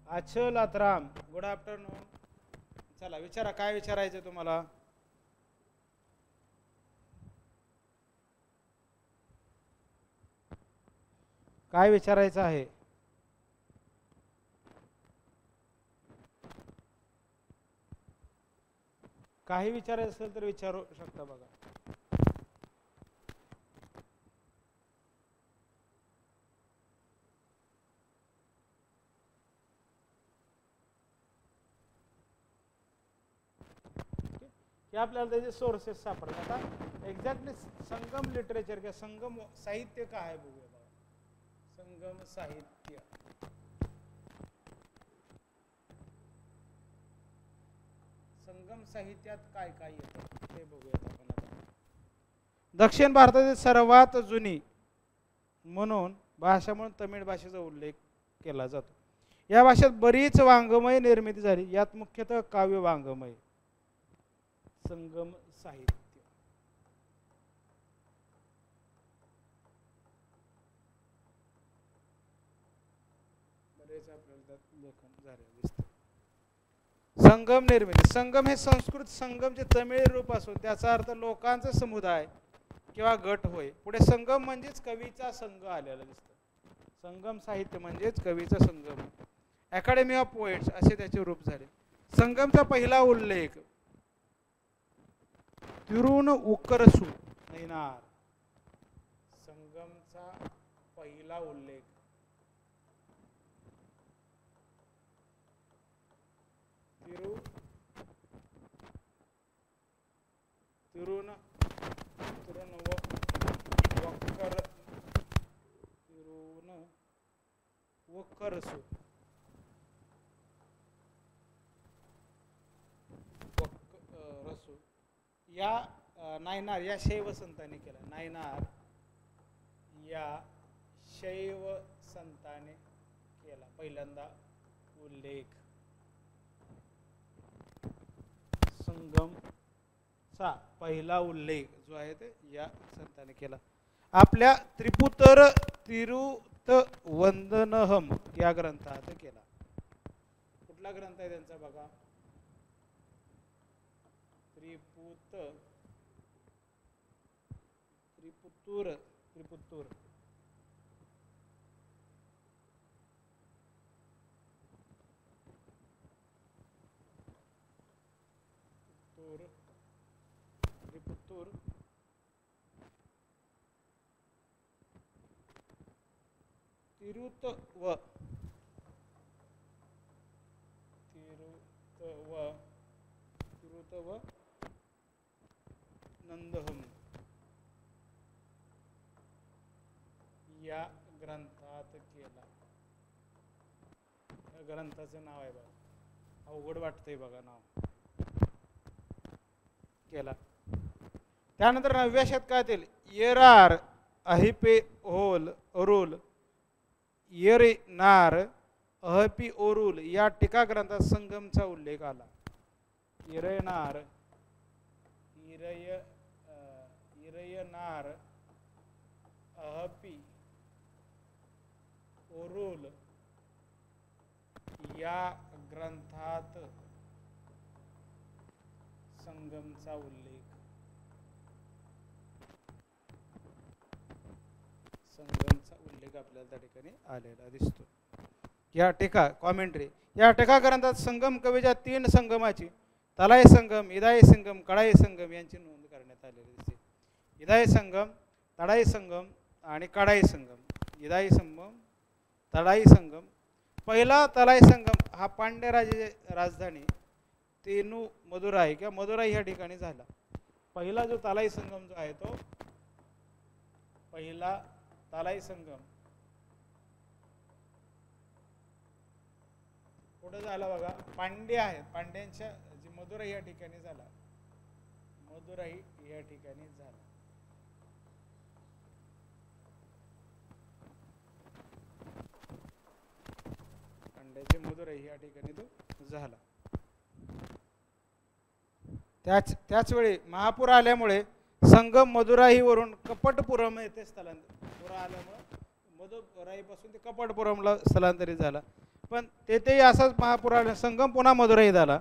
अचल अतराम, गुड आफ्टरनून. चला विचारा, काय विचारायचं तुम्हाला. काय विचारायचं आहे. काही विचारायचं असेल तर विचारू शकता बघा. हे आपल्याला त्याचे सोर्सेस सापडतात. आता एक्झॅक्टली संगम लिटरेचर किंवा संगम साहित्य काय आहे बघूया बघा. संगम साहित्य संगम साहित्यात काय काय येतं ते बघूयात आपण आता. दक्षिण भारतातील सर्वात जुनी म्हणून भाषा म्हणून तमिळ भाषेचा उल्लेख केला जातो. या भाषेत बरीच वाङ्मय निर्मिती झाली. यात मुख्यतः काव्य वाङ्मय, संगम साहित्य. बरेच आपल्याला लेखन झालेलं दिसतं. संगम निर्मिती. संगम हे संस्कृत संगमचे तमिळ रूप असून त्याचा अर्थ लोकांचा समुदाय किंवा गट होय. पुढे संगम म्हणजेच कवीचा संघ आलेला दिसतो. संगम साहित्य म्हणजेच कवीचा संगम. अकॅडमी ऑफ पोएट्स असे त्याचे रूप झाले. संगमचा पहिला उल्लेख तिरुवुक्करसू नैनार. संगमचा पहिला उल्लेख तिरुवुक्करसू या नायनार या शैव संतांनी केला. नायनार या शैव संताने केला पहिल्यांदा उल्लेख. संगमचा पहिला उल्लेख जो आहे ते या संताने केला. आपल्या त्रिपुतर तिरुतवंदनहम या ग्रंथात केला. कुठला ग्रंथ आहे त्यांचा बघा. त्रिपुत्तूर तिरुतव नंदहम या ग्रंथात केला. या ग्रंथाचं नाव आहे बघा. अवघड वाटतंय बघा नाव. केला. त्यानंतर 9व्या शतकातील येरार अहिपे होल अरुल येरेनार अहपी ओरुल या टीका ग्रंथात संगमचा उल्लेख आला. इरयनार अहपी ओरुल या ग्रंथात संगमचा उल्लेख आपल्याला त्या ठिकाणी आलेला दिसतो. या टीका कॉमेंट्री या टीका ग्रंथात संगम कवीच्या 3 संगमाची तलाई संगम, इदाई संगम, कडाई संगम यांची नोंद करण्यात आलेली दिसते. इदाई संगम, तडाई संगम आणि कडाई संगम. इदाई संगम, तडाई संगम. पहिला तलाई संगम हा पांड्य राजधानी तेनू मदुराई किंवा मदुराई या ठिकाणी झाला. पहिला जो तलाई संगम जो आहे तो पहिला तलाई संगम कुठे झाला बघा. पांड्य आहेत, पांड्यांच्या जी मदुराई या ठिकाणी झाला. मदुराई या ठिकाणी झाला. पांड्याचे मदुराई या ठिकाणी तो झाला. त्याच वेळी महापूर आल्यामुळे संगम मदुराईवरून कपटपुरम येथे स्थलांतर आल्यामुळे मदुराईपासून ते कपटपुरमला स्थलांतरित झाला. पण तेथेही असाच महापूर आला. संगम पुन्हा मदुराई झाला.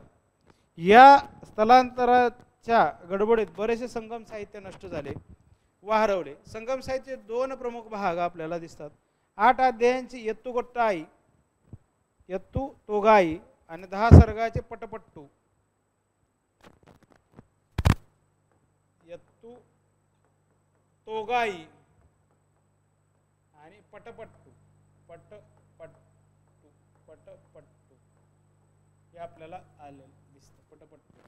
या स्थलांतराच्या गडबडीत बरेचसे संगम साहित्य नष्ट झाले व हरवले. संगम साहित्य 2 प्रमुख भाग आपल्याला दिसतात. 8 अध्यायांची यत्तुगोट्टाई, यत्तू तोगाई आणि 10 सर्गाचे पटपट्टू. यत्तू तोगाई आणि पटपट्टू हे आपल्याला आले दिसतं. पटपट्टू.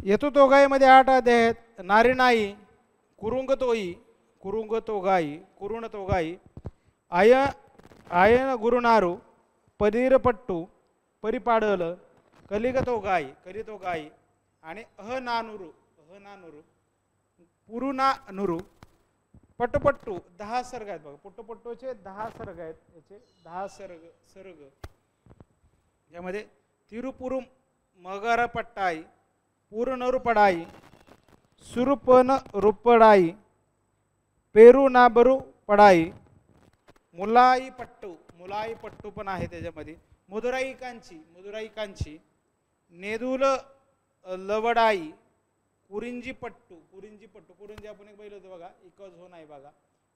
यत्तू तोगाईमध्ये 8 अध्याय आहेत. नारिनाई, कुरुंगतोई, कुरुणतोगाई, आयन गुरुनारू, पदीरपट्टू, परिपाडल, कलिगतो गाई आणि अहनानुरू पुरुनानुरू पटपट्टू 10 सर्ग आहेत बघा. पट्टूचे 10 सर्ग आहेत. याचे 10 सर्ग यामध्ये तिरुपुरुम मगरपट्टाई पूर्णरुपडाई सुरुपन रुपडाई पेरुनाबरू पडाई मुलाई पट्टू पण आहे त्याच्यामध्ये. मुदुराई कांची नेदुल लवडाई कुरिंजी पट्टू कुरिंजी आपण एक बैल होतो बघा. इक झोन आहे बघा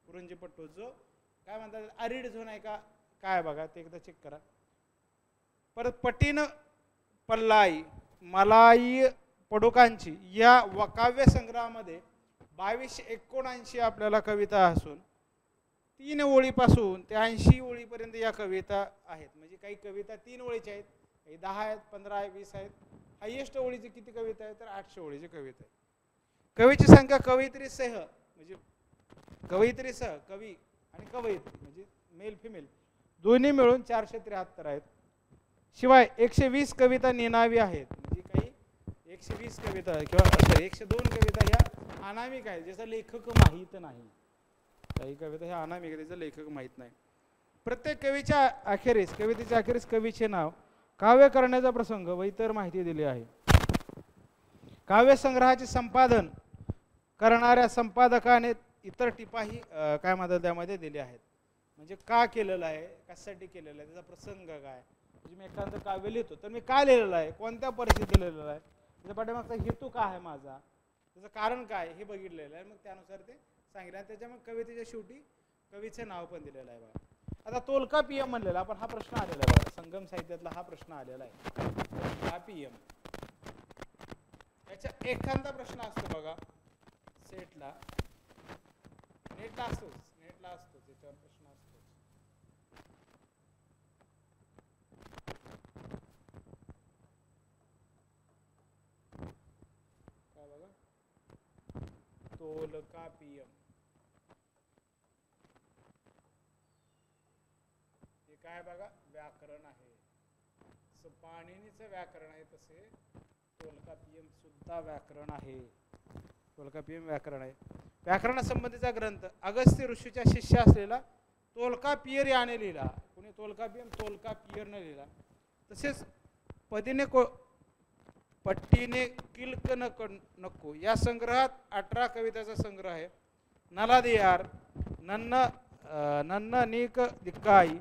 कुरिंजी पट्टू. जो काय म्हणतात अरीड झोन आहे का काय बघा ते एकदा चेक करा. परत पटीन पल्लाई मलाई पडुकांची या काव्य संग्रहामध्ये 2279 आपल्याला कविता असून 3 ओळीपासून ते 80 ओळीपर्यंत या कविता आहेत. म्हणजे काही कविता 3 ओळीच्या आहेत, काही 10 आहेत, 15 आहेत, 20 आहेत. हायेस्ट ओळीची किती कविता आहे तर 800 ओळीची कविता आहे. कवीची संख्या कवयित्रीसह म्हणजे कवयित्रीसह कवी आणि कवयित्री म्हणजे मेल फिमेल दोन्ही मिळून 473 आहेत. शिवाय 120 कविता निनावी आहेत. म्हणजे काही 120 कविता किंवा 102 कविता ह्या अनामिक आहेत ज्याचा लेखक माहीत नाही. काही कविता ह्या अनामिक आहेत ज्याचा लेखक माहीत नाही. प्रत्येक कवीच्या अखेरीस कवीचे नाव, काव्य करण्याचा प्रसंग व इतर माहिती दिली आहे. काव्य संग्रहाचे संपादन करणाऱ्या संपादकाने इतर टिपाही काय म्हणतात त्यामध्ये दिले आहेत. म्हणजे का केलेलं आहे, कशासाठी केलेलं आहे, त्याचा प्रसंग काय. म्हणजे मी एखादं काव्य लिहितो तर मी का लिहिलेलं आहे, कोणत्या परिस्थितीत लिहिलेलं आहे, त्याच्या पाठीमागचा हेतू काय आहे माझा, त्याचं कारण काय हे बघितलेलं आहे. मग त्यानुसार ते सांगितलं आणि त्याच्यामुळे कवितेच्या शेवटी कवीचे नाव पण दिलेलं आहे बघा. आता तोलकापियम म्हणलेला आपण हा प्रश्न आलेला आहे बघा. संगम साहित्यातला हा प्रश्न आलेला आहे. तोलकापियम याचा एखादा प्रश्न असतो बघा नेटला असतो त्याच्यावर प्रश्न असतो. काय बघा तोलकापियम हे काय बघा व्याकरण आहे. जसं पाणिनीचं व्याकरण आहे तसे तोलकापियम सुद्धा व्याकरण आहे. तोलकापियम व्याकरण आहे. व्याकरणासंबंधीचा ग्रंथ अगस्त्य ऋषीच्या शिष्य असलेला तोलकापियर याने लिहिला. कोणी तोलकापियरने लिहिला. तसेच पट्टीने किल्क नको या संग्रहात 18 कविताचा संग्रह आहे. नलादियार नन्न नीक दिक्काई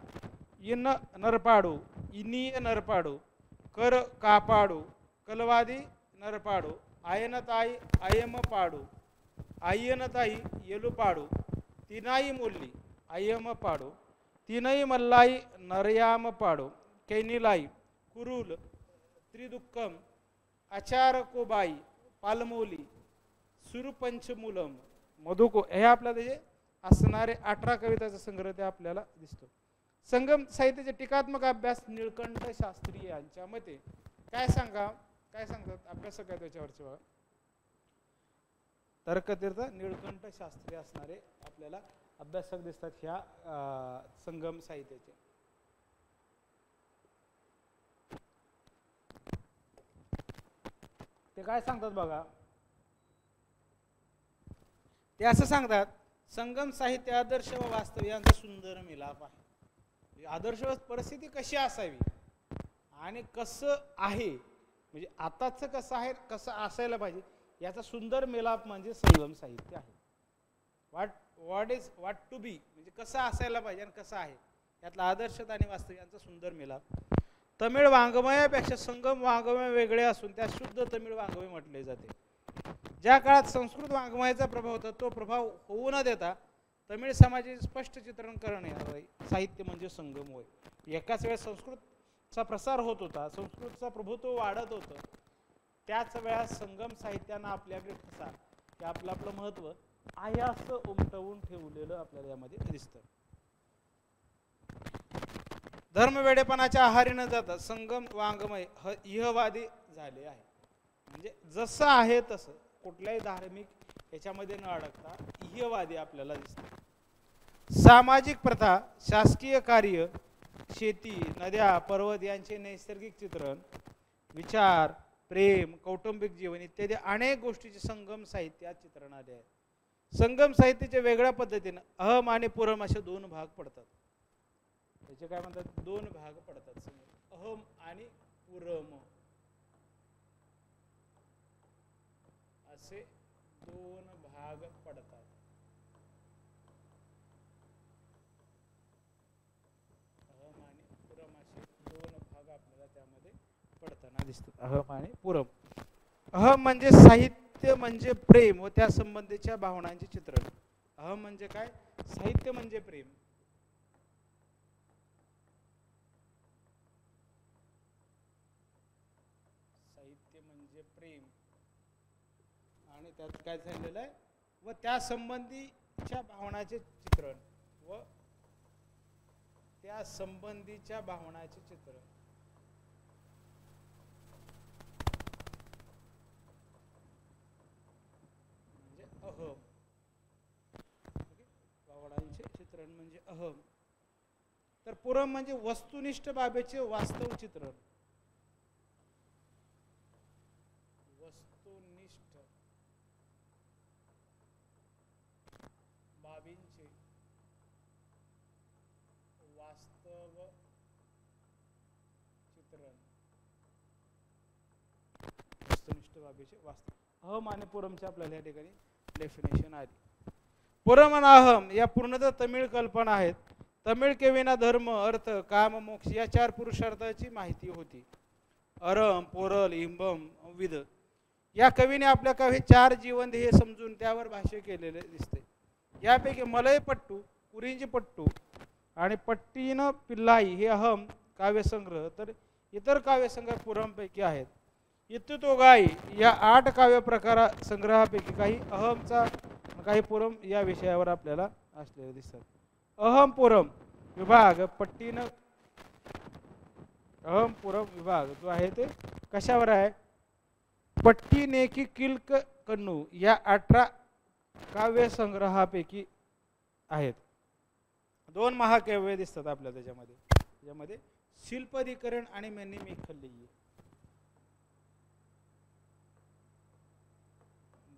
इन नरपाडू इनीय नरपाडू कर कापाडू कलवादी नरपाडू आयनताई अयमपाडू आयनताई येलुपाडू तिनाई मोल्ली अयमपाडू तिनई मल्लाई नरयामपाडू कैनिलाई कुरुल त्रिदुक्कम आचारकोबाई पालमोली सुरुपंचमूलम मधुको हे आपल्याला जे असणारे 18 कविताचा संग्रह ते आपल्याला दिसतो. संगम साहित्याचे टीकात्मक अभ्यास निळकंठ शास्त्री यांच्या मते काय सांगतात अभ्यासक आहे त्याच्यावरचे बघा. तर्कतीर्थ निळकंठ शास्त्री असणारे आपल्याला अभ्यासक दिसतात ह्या संगम साहित्याचे. ते काय सांगतात बघा. ते असं सांगतात संगम साहित्य आदर्श व वास्तव यांचा सुंदर मिलाप आहे. आदर्श परिस्थिती कशी असावी आणि कसं आहे म्हणजे आताच कसं आहे कसं असायला पाहिजे याचा सुंदर मिलाप म्हणजे संगम साहित्य आहे. व्हॉट टू बी म्हणजे कसं असायला पाहिजे आणि कसं आहे यातला आदर्शता आणि वास्तव यांचा सुंदर मिलाप. तमिळ वाङ्मयापेक्षा संगम वाङ्मय वेगळे असून त्या शुद्ध तमिळ वाङ्मय म्हटले जाते. ज्या काळात संस्कृत वाङ्मयाचा प्रभाव होता तो प्रभाव होऊ न देता तमिळ समाजाचे स्पष्ट चित्रण करणे साहित्य म्हणजे संगम होय. एकाच वेळेस संस्कृतचा प्रसार होत होता, संस्कृतचा प्रभुत्व वाढत होतं. त्याच वेळा संगम साहित्यानं आपल्याकडे ठसा की आपलं महत्त्व आहे असं उमटवून ठेवलेलं आपल्याला यामध्ये दिसतं. धर्मवेडेपणाच्या आहारी न जाता संगम वाङ्मय इहवादी झाले आहे. म्हणजे जसं आहे तसं कुठल्याही धार्मिक याच्यामध्ये न अडकता इहवादी आपल्याला दिसतं. सामाजिक प्रथा, शासकीय कार्य, शेती, नद्या, पर्वत यांचे नैसर्गिक चित्रण विचार, प्रेम, कौटुंबिक जीवन इत्यादी अनेक गोष्टीचे संगम साहित्यात चित्रण आले आहे. संगम साहित्याच्या वेगळ्या पद्धतीने अहम आणि पुरम असे दोन भाग पडतात. त्याचे काय म्हणतात, दोन भाग पडतात, अहम आणि पुरम असे दोन भाग पडतात. अहम आणि पुरम असे दोन भाग आपल्याला त्यामध्ये पडताना दिसतात. अहम आणि पुरम. अहम म्हणजे साहित्य म्हणजे प्रेम व त्या संबंधीच्या भावनांचे चित्रण. अहम म्हणजे काय, साहित्य म्हणजे प्रेम. साहित्य म्हणजे प्रेम आणि त्यात काय झालेलं आहे, व त्या संबंधीच्या भावनाचे चित्रण, व त्या संबंधीच्या भावनाचे चित्रण. म्हणजे अहम. भावनांचे चित्रण म्हणजे अहम. तर पुरम म्हणजे वस्तुनिष्ठ बाबीचे वास्तव चित्रण. वस्तुनिष्ठ बाबींचे वास्तव चित्रण. वस्तुनिष्ठ बाबीचे वास्तव. अहम आणि पुरमचे आपल्याला या ठिकाणी डेफिनेशन आली. पुरम आणि अहम या पूर्णतः तमिळ कल्पना आहेत. तमिळ कवींना धर्म, अर्थ, काम, मोक्ष या चार पुरुषार्थाची माहिती होती. अरम, पोरल, इंबम, विद या कवीने आपल्या काव्य चार जीवन ध्येय समजून त्यावर भाष्य केलेले दिसते. यापैकी मलय पट्टू, कुरिंजी पट्टू आणि पट्टीन पिल्लाई हे अहम काव्यसंग्रह, तर इतर काव्यसंग्रह पुरमपैकी आहेत. इत्तुतोगाई या 8 काव्य प्रकार संग्रहापैकी काही अहमचा, काही पुरम या विषयावर आपल्याला असलेले दिसतात. अहम पुरम विभाग पट्टीन. अहम पुरम विभाग जो आहे ते कशावर आहे, पट्टीनेकी किल्क कन्नू या 18 काव्य संग्रहापैकी आहेत. 2 महाकाव्य दिसतात आपल्याला त्याच्यामध्ये. त्याच्यामध्ये शिल्पधिकरण आणि मणिमेखली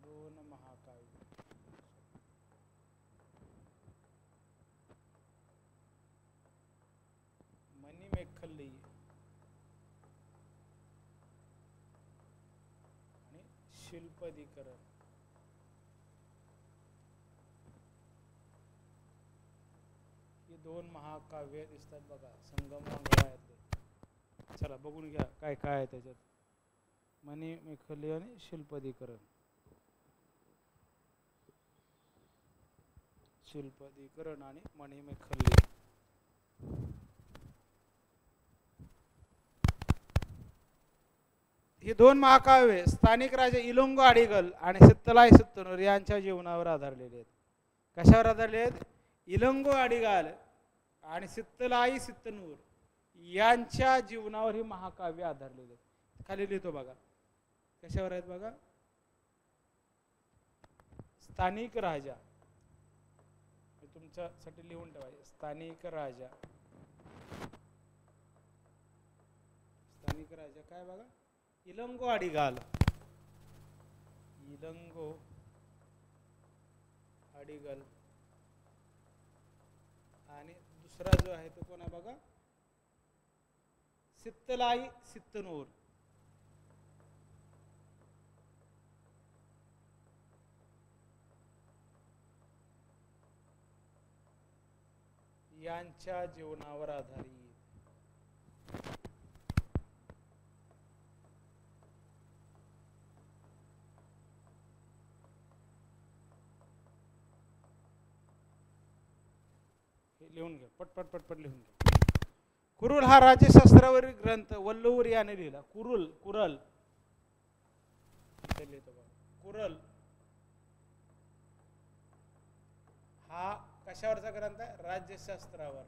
2 महाकाव्य. मणिमेखली आणि शिल्पधिकरण. हे 2 महाकाव्य दिसतात बघा संगम मंगळातले. चला बघून घ्या काय काय आहे त्याच्यात. मणिमेखली आणि शिल्पधिकरण. शिल्पधिकरण आणि मणिमेखली. ही 2 महाकाव्ये स्थानिक राजा इलोंगो अडिगल आणि सित्तलाई सित्तनूर यांच्या जीवनावर आधारलेले आहेत. कशावर आधारले आहेत, इलोंगो अडिगल आणि सित्तलाई सित्तनूर यांच्या जीवनावर ही महाकाव्य आधारलेले आहेत. खाली लिहितो बघा कशावर आहेत बघा. स्थानिक राजा, तुमच्यासाठी लिहून ठेवायचे. स्थानिक राजा. स्थानिक राजा काय बघा, इलोंगो अडिगल. इलोंगो अडिगल आणि दुसरा जो आहे तो कोण आहे बघा, सित्तलाई सित्तनूर. यांच्या जीवनावर आधारित. लिहून घ्या पटपट पटपट लिहून घ्या. कुरुल हा राज्यशास्त्रावरील ग्रंथ वल्लूर याने लिहिला. कुरुल कुरल कुरल हा कशावरचा ग्रंथ आहे, राज्यशास्त्रावर.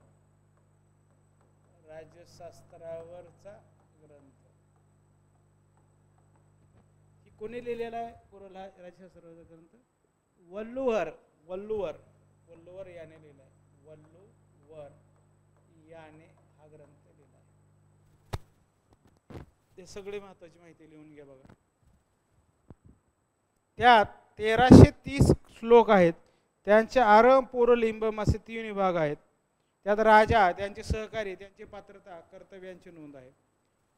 राज्यशास्त्रावरचा ग्रंथ. ही कोणी लिहिलेला आहे, कुरल हा राज्यशास्त्रावरचा ग्रंथ वल्लूवर. वल्लूवर वल्लूवर याने लिहिला आहे. वल्लूवर याने हा ग्रंथ लिहिला आहे. हे सगळे महत्वाची माहिती लिहून घ्या बघा. त्यात 1330 श्लोक आहेत. त्यांचे आरंभ, पूर्व, लिंबम असे 3 विभाग आहेत. त्यात राजा, त्यांचे सहकारी, त्यांची पात्रता, कर्तव्यांची नोंद आहे.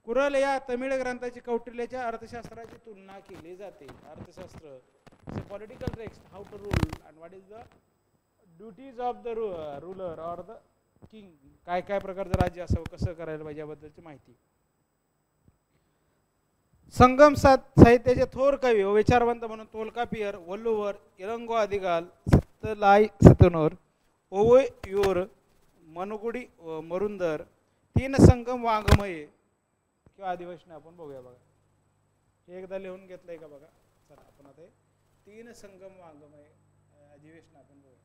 कुरल या तमिळ ग्रंथाची कौटिल्याच्या अर्थशास्त्राची तुलना केली जाते. Arthashastra political text, how to rule and what is the duties of the ruler or the king, काय काय प्रकारचं राज्य असावं, कसं करायला पाहिजे याबद्दलची माहिती. संगम साहित्याचे थोर कवी व विचारवंत म्हणून तोलकापियर, वल्लुवर, इलंगो अधिगाल, सतलाई सतनोर, ओवयूर, मनगुडी, मरुंदर, 3 संगम वाङ्मये किंवा अधिवेशन आपण बघूया बघा. हे एकदा लिहून घेतलंय का बघा. चला आपण आता 3 संगम वाङ्मये अधिवेशन आपण बघूया.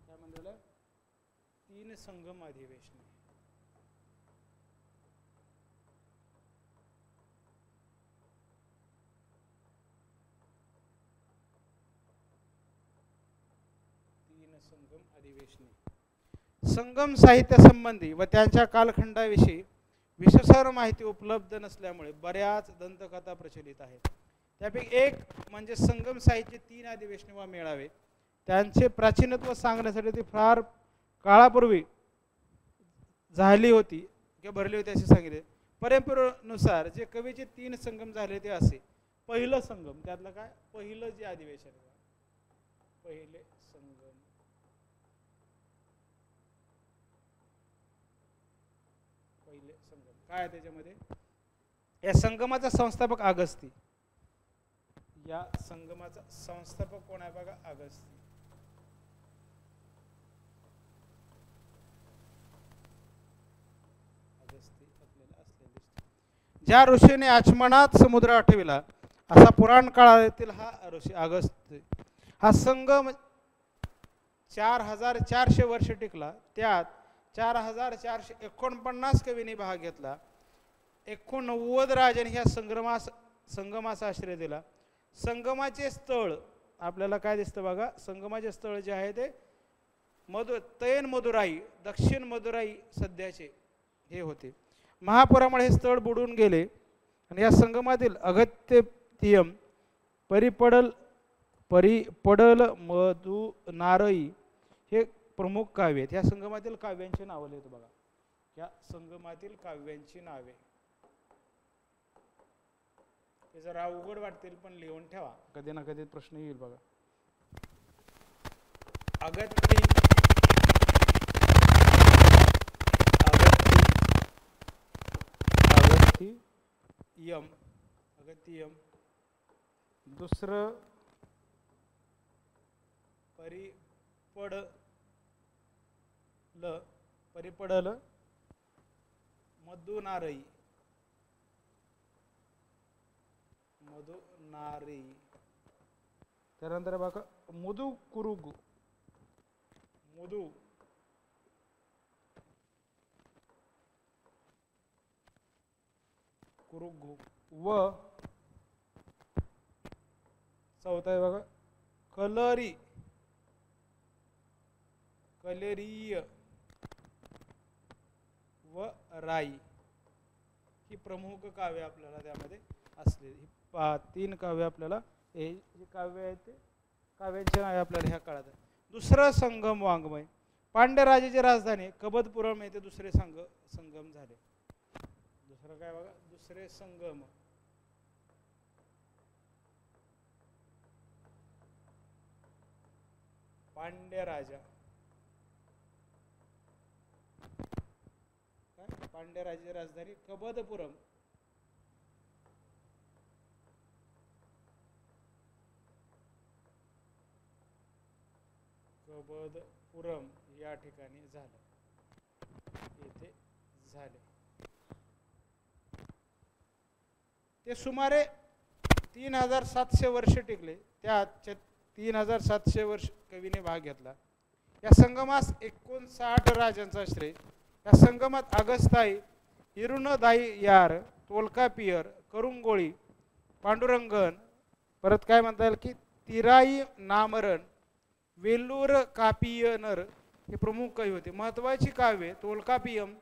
काय म्हणलं? 3 संगम अधिवेशन. संगम अधिवेशने. संगम साहित्यासंबंधी व त्यांच्या कालखंडाविषयी विशेषर माहिती उपलब्ध नसल्यामुळे बऱ्याच दंतकथा प्रचलित आहेत. त्यापैकी एक म्हणजे संगम साहित्य 3 अधिवेशने वा मेळावे. त्यांचे प्राचीनत्व सांगण्यासाठी ती फार काळापूर्वी झाली होती किंवा भरली होती असे सांगितले. परंपरेनुसार जे कवीचे 3 संगम झाले ते असे. पहिलं संगम, त्यातलं काय, पहिलं जे अधिवेशन, पहिले संगम, पहिले संगम काय त्याच्यामध्ये, या संगमाचा संस्थापक अगस्ती. या संगमाचा संस्थापक कोण आहे बघा, अगस्ती. ज्या ऋषीने आचमनात समुद्र आठविला असा पुराण काळातील हा ऋषी अगस्त्य. हा संगम 4400 वर्ष टिकला. त्यात 4449 कवींनी भाग घेतला. 89 राजांनी ह्या संगमास आश्रय दिला. संगमाचे स्थळ आपल्याला काय दिसतं बघा. संगमाचे स्थळ जे आहे ते तैन मदुराई, दक्षिण मदुराई सध्याचे हे होते. महापुरामुळे हे स्थळ बुडून गेले आणि या संगमातील अगस्त्यम, परिपडल, मधु, नारई हे प्रमुख काव्य आहेत. या संगमातील काव्यांची नावं लिहितो बघा. या संगमातील काव्यांची नावे हे जरा अवघड वाटतील पण लिहून ठेवा, कधी ना कधी प्रश्न येईल बघा. अगस्त्यम. दुसरं परिपडल, मधुनारई. त्यानंतर बघा मुदुकुरुगु, व चौथा आहे बघा कलेरीय व राई. ही प्रमुख काव्य आपल्याला त्यामध्ये असले. ही 3 काव्य आपल्याला, हे जे काव्य आहेत ते काव्यांचे नावे आपल्याला ह्या काळात. दुसरं संगम वाङ्मय. पांड्य राजाची राजधानी कबदपुरम येथे दुसरे संगम झाले. दुसरं काय बघा, दुसरे संगम. पांड्य राजा, पांड्य राजाची राजधानी कबदपुरम. कबदपुरम या ठिकाणी झालं, येथे झाले. ते सुमारे 3700 वर्ष टिकले. त्यात 3700 वर्ष कवीने भाग घेतला. या संगमास 59 राजांचा आश्रय. या संगमात अगस्ताई, इरुनदाई यार, तोलकापियर, करुंगोळी, पांडुरंगण, परत काय म्हणता येईल की तिराई नामरण, वेल्लूर कापियनर हे प्रमुख कवी होते. महत्वाची काव्ये तोलकापियम,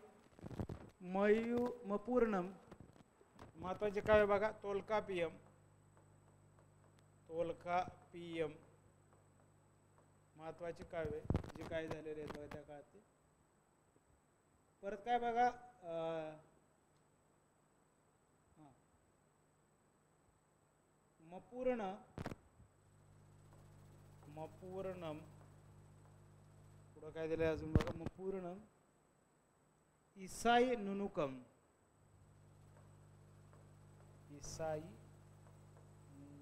मपूर्णम, महत्वाचे काव्य बघा तोलकापियम, तोलकापियम महत्वाची काव्य जी काय झालेली आहेत त्या काळात. परत काय बघा मपूर्णम पुढं काय दिलंय अजून बघा मपूर्णम, इसाई नुनुकम, इसाई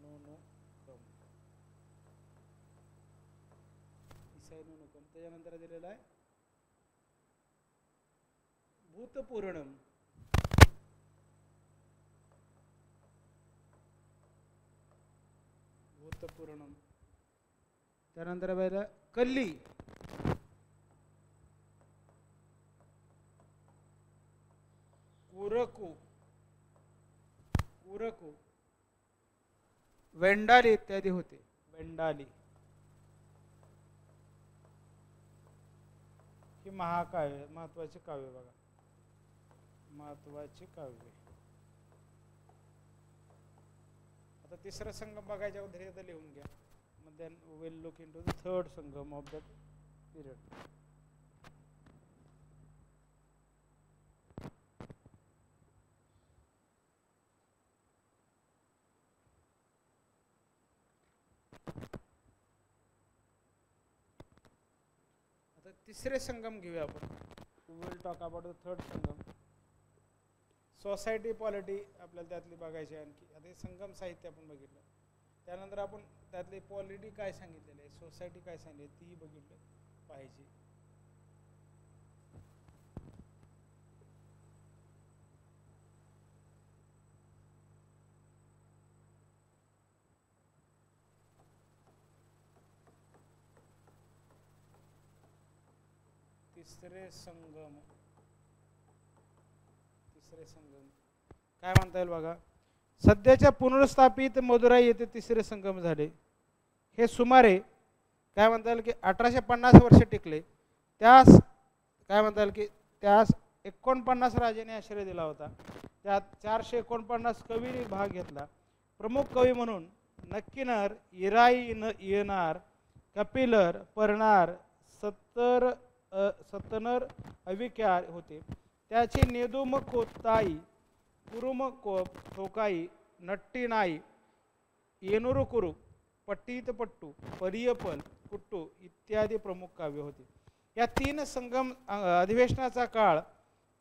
नुनुकम, इसाई नुनुकम. त्याच्यानंतर दिलेला आहे भूतपूर्णम, भूतपूर्णम. त्यानंतर बघा कल्ली, कुरकू, कुरकू, वेंडाली इत्यादी होते. वेंडाली ही महाकाव्य, महत्वाची काव्य बघा, महत्वाची काव्य. आता तिसरा संगम बघायच्या अगोदर एकदा लिहून घ्या. मग then will look into the third Sangam of that period. आता तिसरे संगम घेऊया आपण. Will talk about the third Sangam. Society polity आपल्याला त्यातली बघायची आणखी. आता हे संगम साहित्य आपण बघितलं. त्यानंतर आपण त्यातली पॉलिटी काय सांगितलेली आहे, सोसायटी काय सांगितली ती बघितलं पाहिजे. तिसरे संगम, तिसरे संगम काय म्हणता येईल बघा. सध्याच्या पुनर्स्थापित मदुराई येथे तिसरे संगम झाले. हे सुमारे काय म्हणता येईल की 1850 वर्ष टिकले. त्यास काय म्हणता येईल की त्यास 49 राजांनी आश्रय दिला होता. त्यात 449 कवींनी भाग घेतला. प्रमुख कवी म्हणून नक्कीनर, इराईयनार, कपिलर, परनार, सत्तनर अविक्यार होते. त्याचे नेदुमकोत्ताई, कुरुमकोप, थोकाई, नट्टीनाई, येनुरुकुरु, पट्टीतपट्टू, परियपल, कुट्टू इत्यादी प्रमुख काव्य होते. या तीन संगम अधिवेशनाचा काळ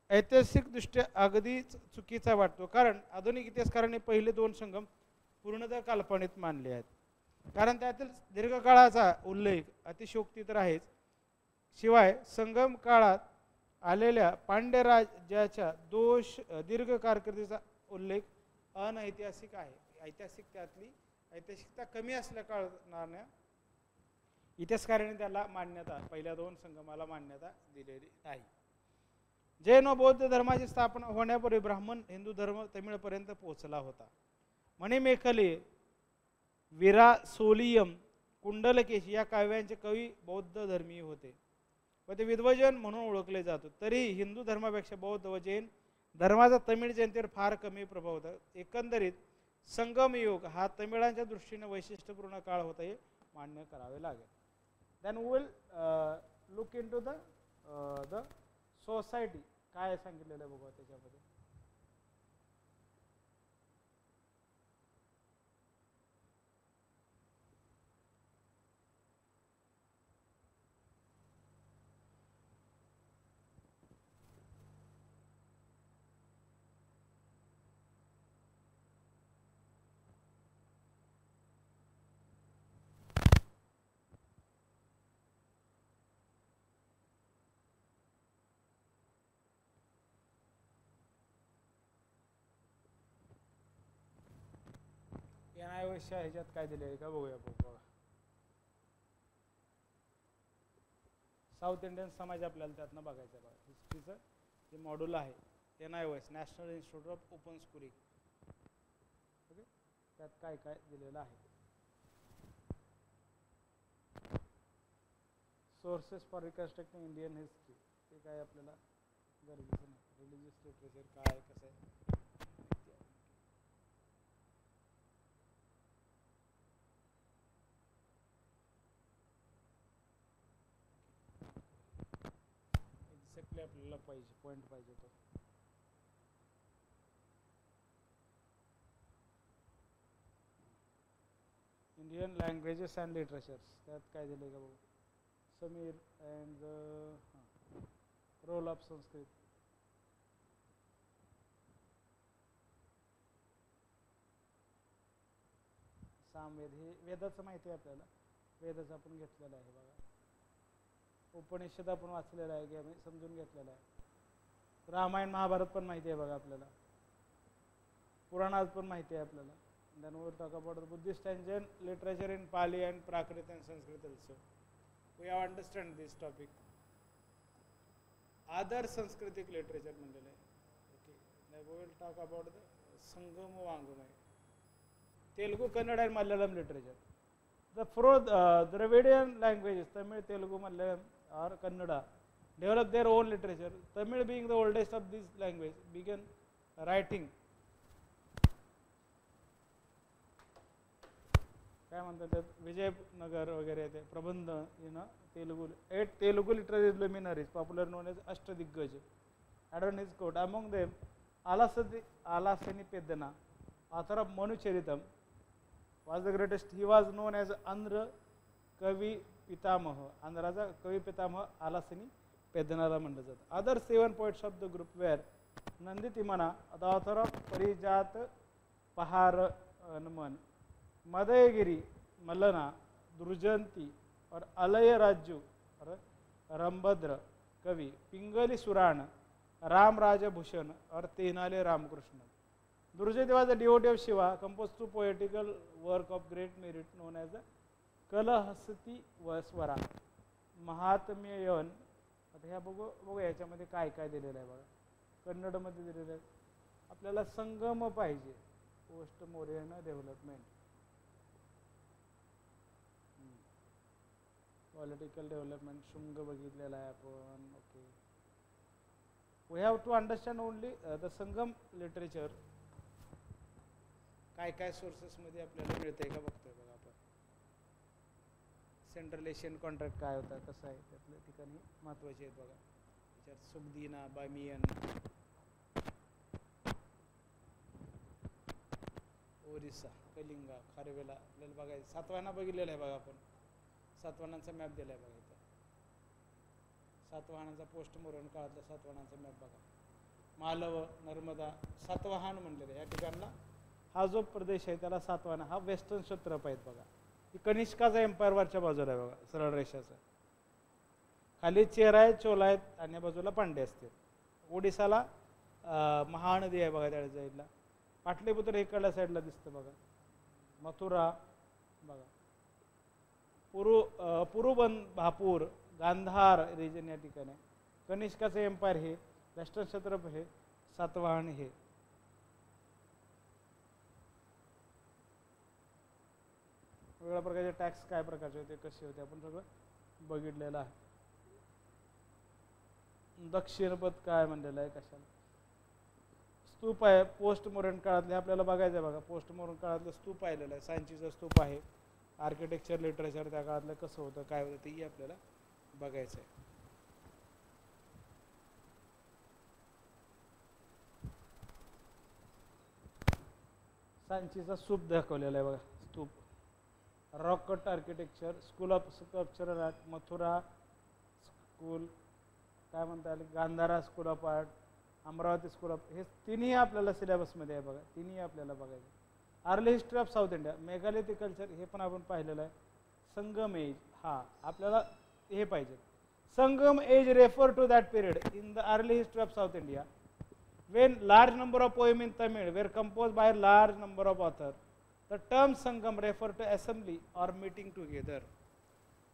ऐतिहासिकदृष्ट्या अगदीच चुकीचा वाटतो, कारण आधुनिक इतिहासकारांनी पहिले दोन संगम पूर्णतः काल्पनिक मानले आहेत. कारण त्यातील दीर्घकाळाचा उल्लेख अतिशयोक्ती तर आहेच, शिवाय संगम काळात आलेल्या पांड्य राज्याच्या दीर्घ कारकिर्दीचा उल्लेख अनैतिहासिक आहे. ऐतिहासिक त्यातली ऐतिहासिकता कमी असल्या कारणाने इतिहासकारांनी त्याला मान्यता, पहिल्या दोन संगमाला मान्यता दिलेली नाही. जैन व बौद्ध धर्माची स्थापना होण्यापूर्वी ब्राह्मण हिंदू धर्म तमिळपर्यंत पोहोचला होता. मणिमेखले, विरासोलियम, कुंडलकेश या काव्यांचे कवी बौद्ध धर्मीय होते व ते विद्वजन म्हणून ओळखले जातात. तरीही हिंदू धर्मापेक्षा बौद्ध व जैन धर्माचा तमिळ जनतेवर फार कमी प्रभाव होता. एकंदरीत संगमयुग हा तमिळांच्या दृष्टीने वैशिष्ट्यपूर्ण काळ होता हे मान्य करावे लागेल. Then we will look into the society. काय सांगितलेलं आहे बघा त्याच्यामध्ये. NIOSच्या ह्याच्यात काय दिले आहे का बघूया बघा. साऊथ इंडियन समाज आपल्याला त्यातनं बघायचं बघा. हिस्ट्रीचं जे मॉड्यूल आहे NIOS national institute of open schooling. Okay, त्यात काय काय दिलेलं आहे. Sources for reconstructing Indian history, ते काय आपल्याला गरजेचं नाही. रिलिजियस लिटरेचर काय कसं आहे. एक्झॅक्टली आपल्याला पाहिजे पॉईंट पाहिजे तो. इंडियन लँग्वेजेस अँड लिटरेचर्स, त्यात काय दिलं का बघू. Sameer and role of Sanskrit. Samaveda हे वेदाचं माहिती आहे आपल्याला. वेदाचं आपण घेतलेलं आहे बघा. उपनिषद आपण वाचलेलं आहे की आम्ही समजून घेतलेलं आहे. रामायण महाभारत पण माहिती आहे बघा आपल्याला. पुराणात पण माहिती आहे आपल्याला. Then we will talk about the Buddhist and Jain literature in Pali and Prakrit and Sanskrit also. We have understand this topic. Other Sanskritic literature म्हणलेलं आहे. Okay. Now we will talk about the Sangam Vangamay. Telugu, Kannada and Malayalam literature. The Dravidian languages, Tamil, Telugu, Malayalam or Kannada, developed their own literature. Tamil being the oldest of these languages began writing. काय म्हणतात त्यात विजयनगर वगैरे ते प्रबंध Telugu. 8 Telugu literary luminaries popular known as Ashtadiggaja. Adorn his court. Among them, Alasani Peddana, author of Manu Charitam, was the greatest. He was known as Andhra Kavi Pitamaha. Andhraचा कवी पितामह Alasani Peddanaला म्हणलं जातं. Other 7 poets of the group were Nanditimana, the author of Parijat Pahar Naman, मदयगिरी मल्लना, दुर्जंती और अलय राजू और रंभद्र कवि, पिंगली सुराण, राम राजभूषण और Tenali Ramakrishna. दुर्जंती was a devotee of Shiva, composed 2 poetical work of great merit known as कलहसती व स्वरा. महात्म्ययन. आता ह्या बघू याच्यामध्ये काय काय दिलेलं आहे बघा. कन्नडमध्ये दिलेलं आहे आपल्याला. संगम पाहिजे. Post Mauryan development, political development, Shunga बघितलेला आहे आपण. Okay, we have to understand only the Sangam literature. काय काय सोर्सेसमध्ये आपल्याला मिळतंय का बघतोय बघा आपण. सेंट्रल एशियन कॉन्ट्रॅक्ट काय होता, कसं आहे, त्यातल्या ठिकाणी महत्त्वाचे आहेत बघा. त्याच्यात सुखदीना, बामियन, ओरिसा, कलिंगा, खारवेला आपल्याला बघायचं. सातवाहना बघितलेला आहे बघा आपण. सातवाहनांचा मॅप दिला आहे बघा इथं. सातवाहनांचा पोस्ट मोरन काळातला सातवाहनांचा मॅप बघा. मालव, नर्मदा, सातवाहन म्हणलेलं आहे या ठिकाणला. हा जो प्रदेश आहे त्याला सातवाहन. हा वेस्टर्न क्षत्रप आहेत बघा. ही कनिष्काचा एम्पायर वरच्या बाजूला आहे बघा, सरळ रेषाचा. खाली चेरा आहे, चोला आहेत आणि बाजूला पांडे असतील. ओडिसाला महानदी आहे बघा त्या साईडला. पाटलीपुत्र इकडल्या साईडला दिसतं बघा. मथुरा बघा. पुरुबंधापूर, गांधार रिजन या ठिकाणी. कनिष्काचे एम्पायर हे, वेस्टर्न क्षत्रप हे, सातवाहन हे. वेगवेगळ्या प्रकारचे टॅक्स काय प्रकारचे होते, कसे होते आपण सगळं बघितलेलं आहे. दक्षिणपथ काय म्हणलेलं आहे, कशाला. स्तूप आहे पोस्ट मोडर्न काळातले आपल्याला बघायचं आहे बघा. पोस्ट मोडर्न काळातलं स्तूप पाहिलेलं आहे. सांचीचा स्तूप आहे. आर्किटेक्चर लिटरेचर त्या काळातलं कसं होतं, काय होतं तेही आपल्याला बघायचं आहे. सांचीचा स्तूप दाखवलेला आहे बघा. Stupa. Rock cut architecture, school of sculptural art, Mathura school काय म्हणता येईल, Gandhara school of art, Amaravati school of, हे तिन्ही आपल्याला सिलेबसमध्ये आहे बघा. तिन्ही आपल्याला बघायचं. Early history of South India, megalithic culture हे पण आपण पाहिलेलं आहे. संगम एज, हा आपल्याला हे पाहिजे. Sangam age refer to that period in the early history of South India when large number of poems in Tamil were composed by a large number of authors. The term Sangam refer to assembly or meeting together.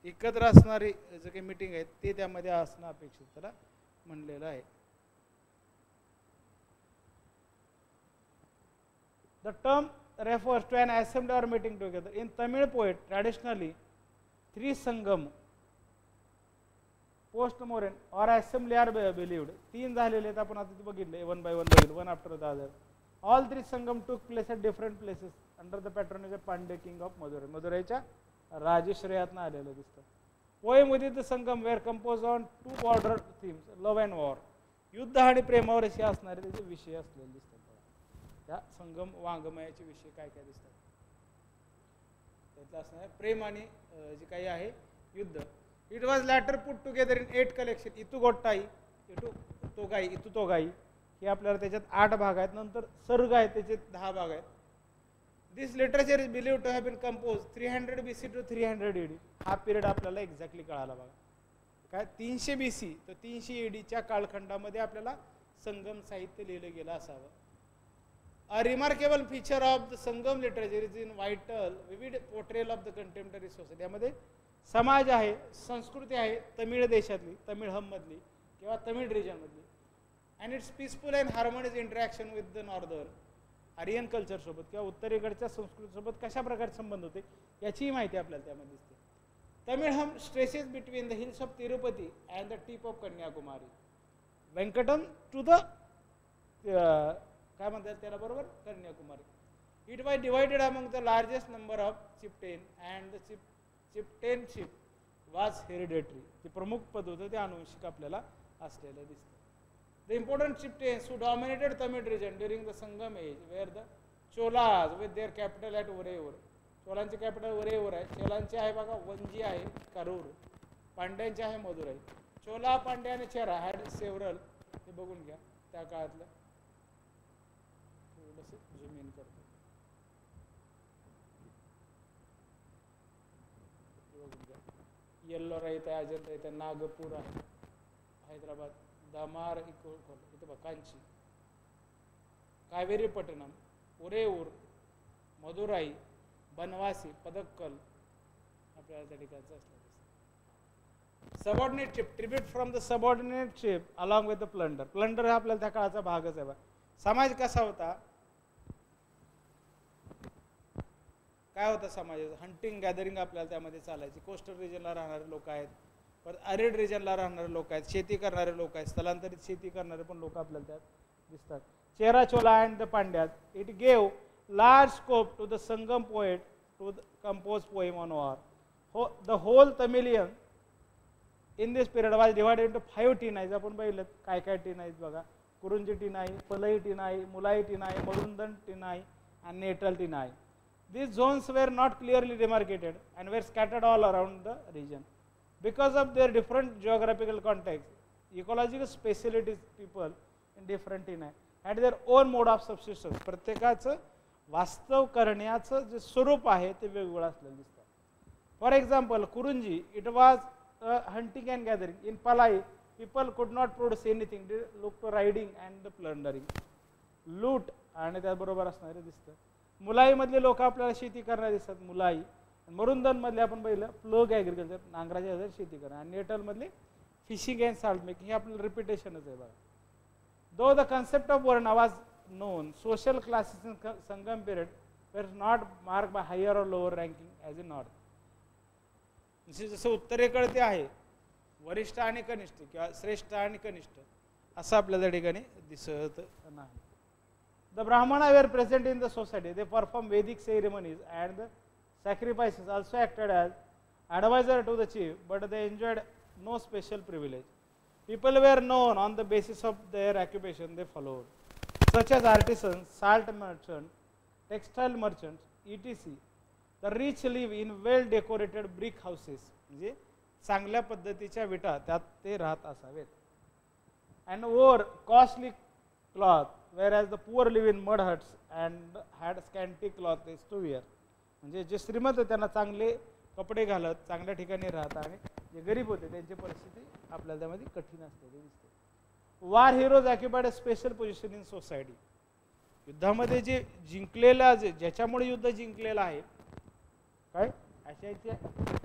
एकत्र असणारी जे काही meeting आहे ते त्यामध्ये असणं अपेक्षित त्याला म्हणलेलं आहे. The term refers to an assembly or meeting together. In Tamil poet, traditionally, 3 Sangam, post-mortem or assembly are believed. 3 झालेले आहेत आपण आता बघितले, one by one बघितले, one after the other. All 3 Sangam took place at different places under the patronage of Pandey king of Madurai. मदुराईच्या राजश्रेयातनं आलेलं दिसतं. Poem within the Sangam were composed on 2 border themes, love and war. युद्ध आणि प्रेमावर असे असणारे त्याचे विषय असलेले दिसतात. त्या संगम वाङ्मयाचे विषय काय काय दिसतात त्यातलं असणार प्रेम आणि जे काही आहे युद्ध. It was later put together in 8 collection. Ettuthokai, Ettuthokai हे आपल्याला त्याच्यात 8 भाग आहेत. नंतर सर्ग आहेत त्याचे 10 भाग आहेत. This literature is believed to have been compose 300 BC to 300 AD. हा पिरियड आपल्याला एक्झॅक्टली कळाला बघा काय 300 BC तर 300 ADच्या कालखंडामध्ये आपल्याला संगम साहित्य लिहिलं गेलं असावं. A remarkable feature of the Sangam literature is in vivid portrayal of the contemporary society. यामध्ये समाज आहे, संस्कृती आहे, तमिळ देशातली, तमिळहम मधली किंवा तमिळ रिजन मधली, and its peaceful and harmonious interaction with the northern Aryan culture सोबत किंवा उत्तरेकडच्या संस्कृतीसोबत कशा प्रकारचे संबंध होते याचीही माहिती आपल्याला त्यामध्ये दिसते. Tamilakam stretches between the hills of Tirupati and the tip of Kanyakumari. Venkatam to the काय म्हणतात त्याला बरोबर Kanyakumari. It was divided among the largest number of chieftain and the chieftainship was hereditary. जे प्रमुख पद होतं ते आनुवंशिक आपल्याला असलेलं दिसतं. The important chieftains who dominated Tamil region during the Sangam age were the Cholas with their capital at Uraiyur. चोलांचे कॅपिटल उरेवर आहे. चोलांचे आहे बघा वंजी आहे करूर. पांड्यांचे आहे मदुराई. चोला पांड्या आणि चेरा हॅड सेव्हरल. हे बघून घ्या त्या काळातलं झूम इन करतो. येल्लोरा इथं आहे, अजंता इथं, नागपूर आहे, हैदराबाद, दमार इथं बघ कांची, कावेरी पट्टणम, उरेऊर, मदुराई, बनवासी, पदक्कल आपल्याला त्या ठिकाणचं असलं. Subordinate ship tribute from the subordinate ship along with the plunder. Plunder हा आपल्याला त्या काळाचा भागच आहे. समाज कसा होता काय होतं समाजाचं हंटिंग गॅदरिंग आपल्याला त्यामध्ये चालायची. कोस्टल रिजनला राहणारे लोक आहेत, परत अरिड रिजनला राहणारे लोक आहेत, शेती करणारे लोक आहेत, स्थलांतरित शेती करणारे पण लोक आपल्याला त्यात दिसतात. Chera Chola and the Pandyas. It gave large scope to the Sangam poet to compose poem on war. The whole Tamilian in this period was divided into 5 tinais. आपण बघितलं काय काय टिनाईज बघा. कुरुंजी टिनाई, पलई टिनाई, मुलाई टिनाई, मरुंदन टिनाई आणि Neytal tinai. These zones were not clearly demarcated and were scattered all around the region. Because of their different geographical context, ecological specialties, people in different tinai had their own mode of subsistence. प्रत्येकाचं वास्तव करण्याचं जे स्वरूप आहे ते वेगवेगळं असलेलं दिसतं. For example Kurinji, it was hunting and gathering. In Palai people could not produce anything. They look to riding and the plundering. लूट आणि त्याबरोबर असणारे दिसतं. मुलाई मधले लोक आपल्याला शेती करणारे दिसतात मुलाई. मरुंदन मधले आपण पाहिलं प्लग ॲग्रिकल्चर नांगराच्या आधारे शेती करणं. आणि नेटल मधले फिशिंग अँड साल्ट मेकिंग. हे आपलं रिपिटेशनच आहे बघा. Though the concept of varna was known, social classes in Sangam period were not mark by higher or lower ranking as in north. जसं उत्तरेकडे ते आहे वरिष्ठ आणि कनिष्ठ किंवा श्रेष्ठ आणि कनिष्ठ असं आपल्या त्या ठिकाणी दिसत नाही. The Brahmana were present in the society. They perform Vedic ceremonies and the sacrifices. Also acted as adviser to the chief but they enjoyed no special privilege. People were known on the basis of their occupation they followed, such as artisans, salt merchants, textile merchants, etc. The rich live in well-decorated brick houses. म्हणजे चांगल्या पद्धतीच्या विटा त्यात ते राहत असावेत. And wore costly cloth, whereas the poor live in mud huts and had scanty clothes to wear. म्हणजे जे श्रीमंत त्यांना चांगले कपडे घालत चांगल्या ठिकाणी राहतात आणि जे गरीब होते त्यांची परिस्थिती आपल्याला त्यामध्ये कठीण असलेली दिसते. वार heroes occupied a special position in society. युद्धामध्ये जे जिंकलेला ज्याच्यामुळे युद्ध जिंकलेलं आहे काय अशाचे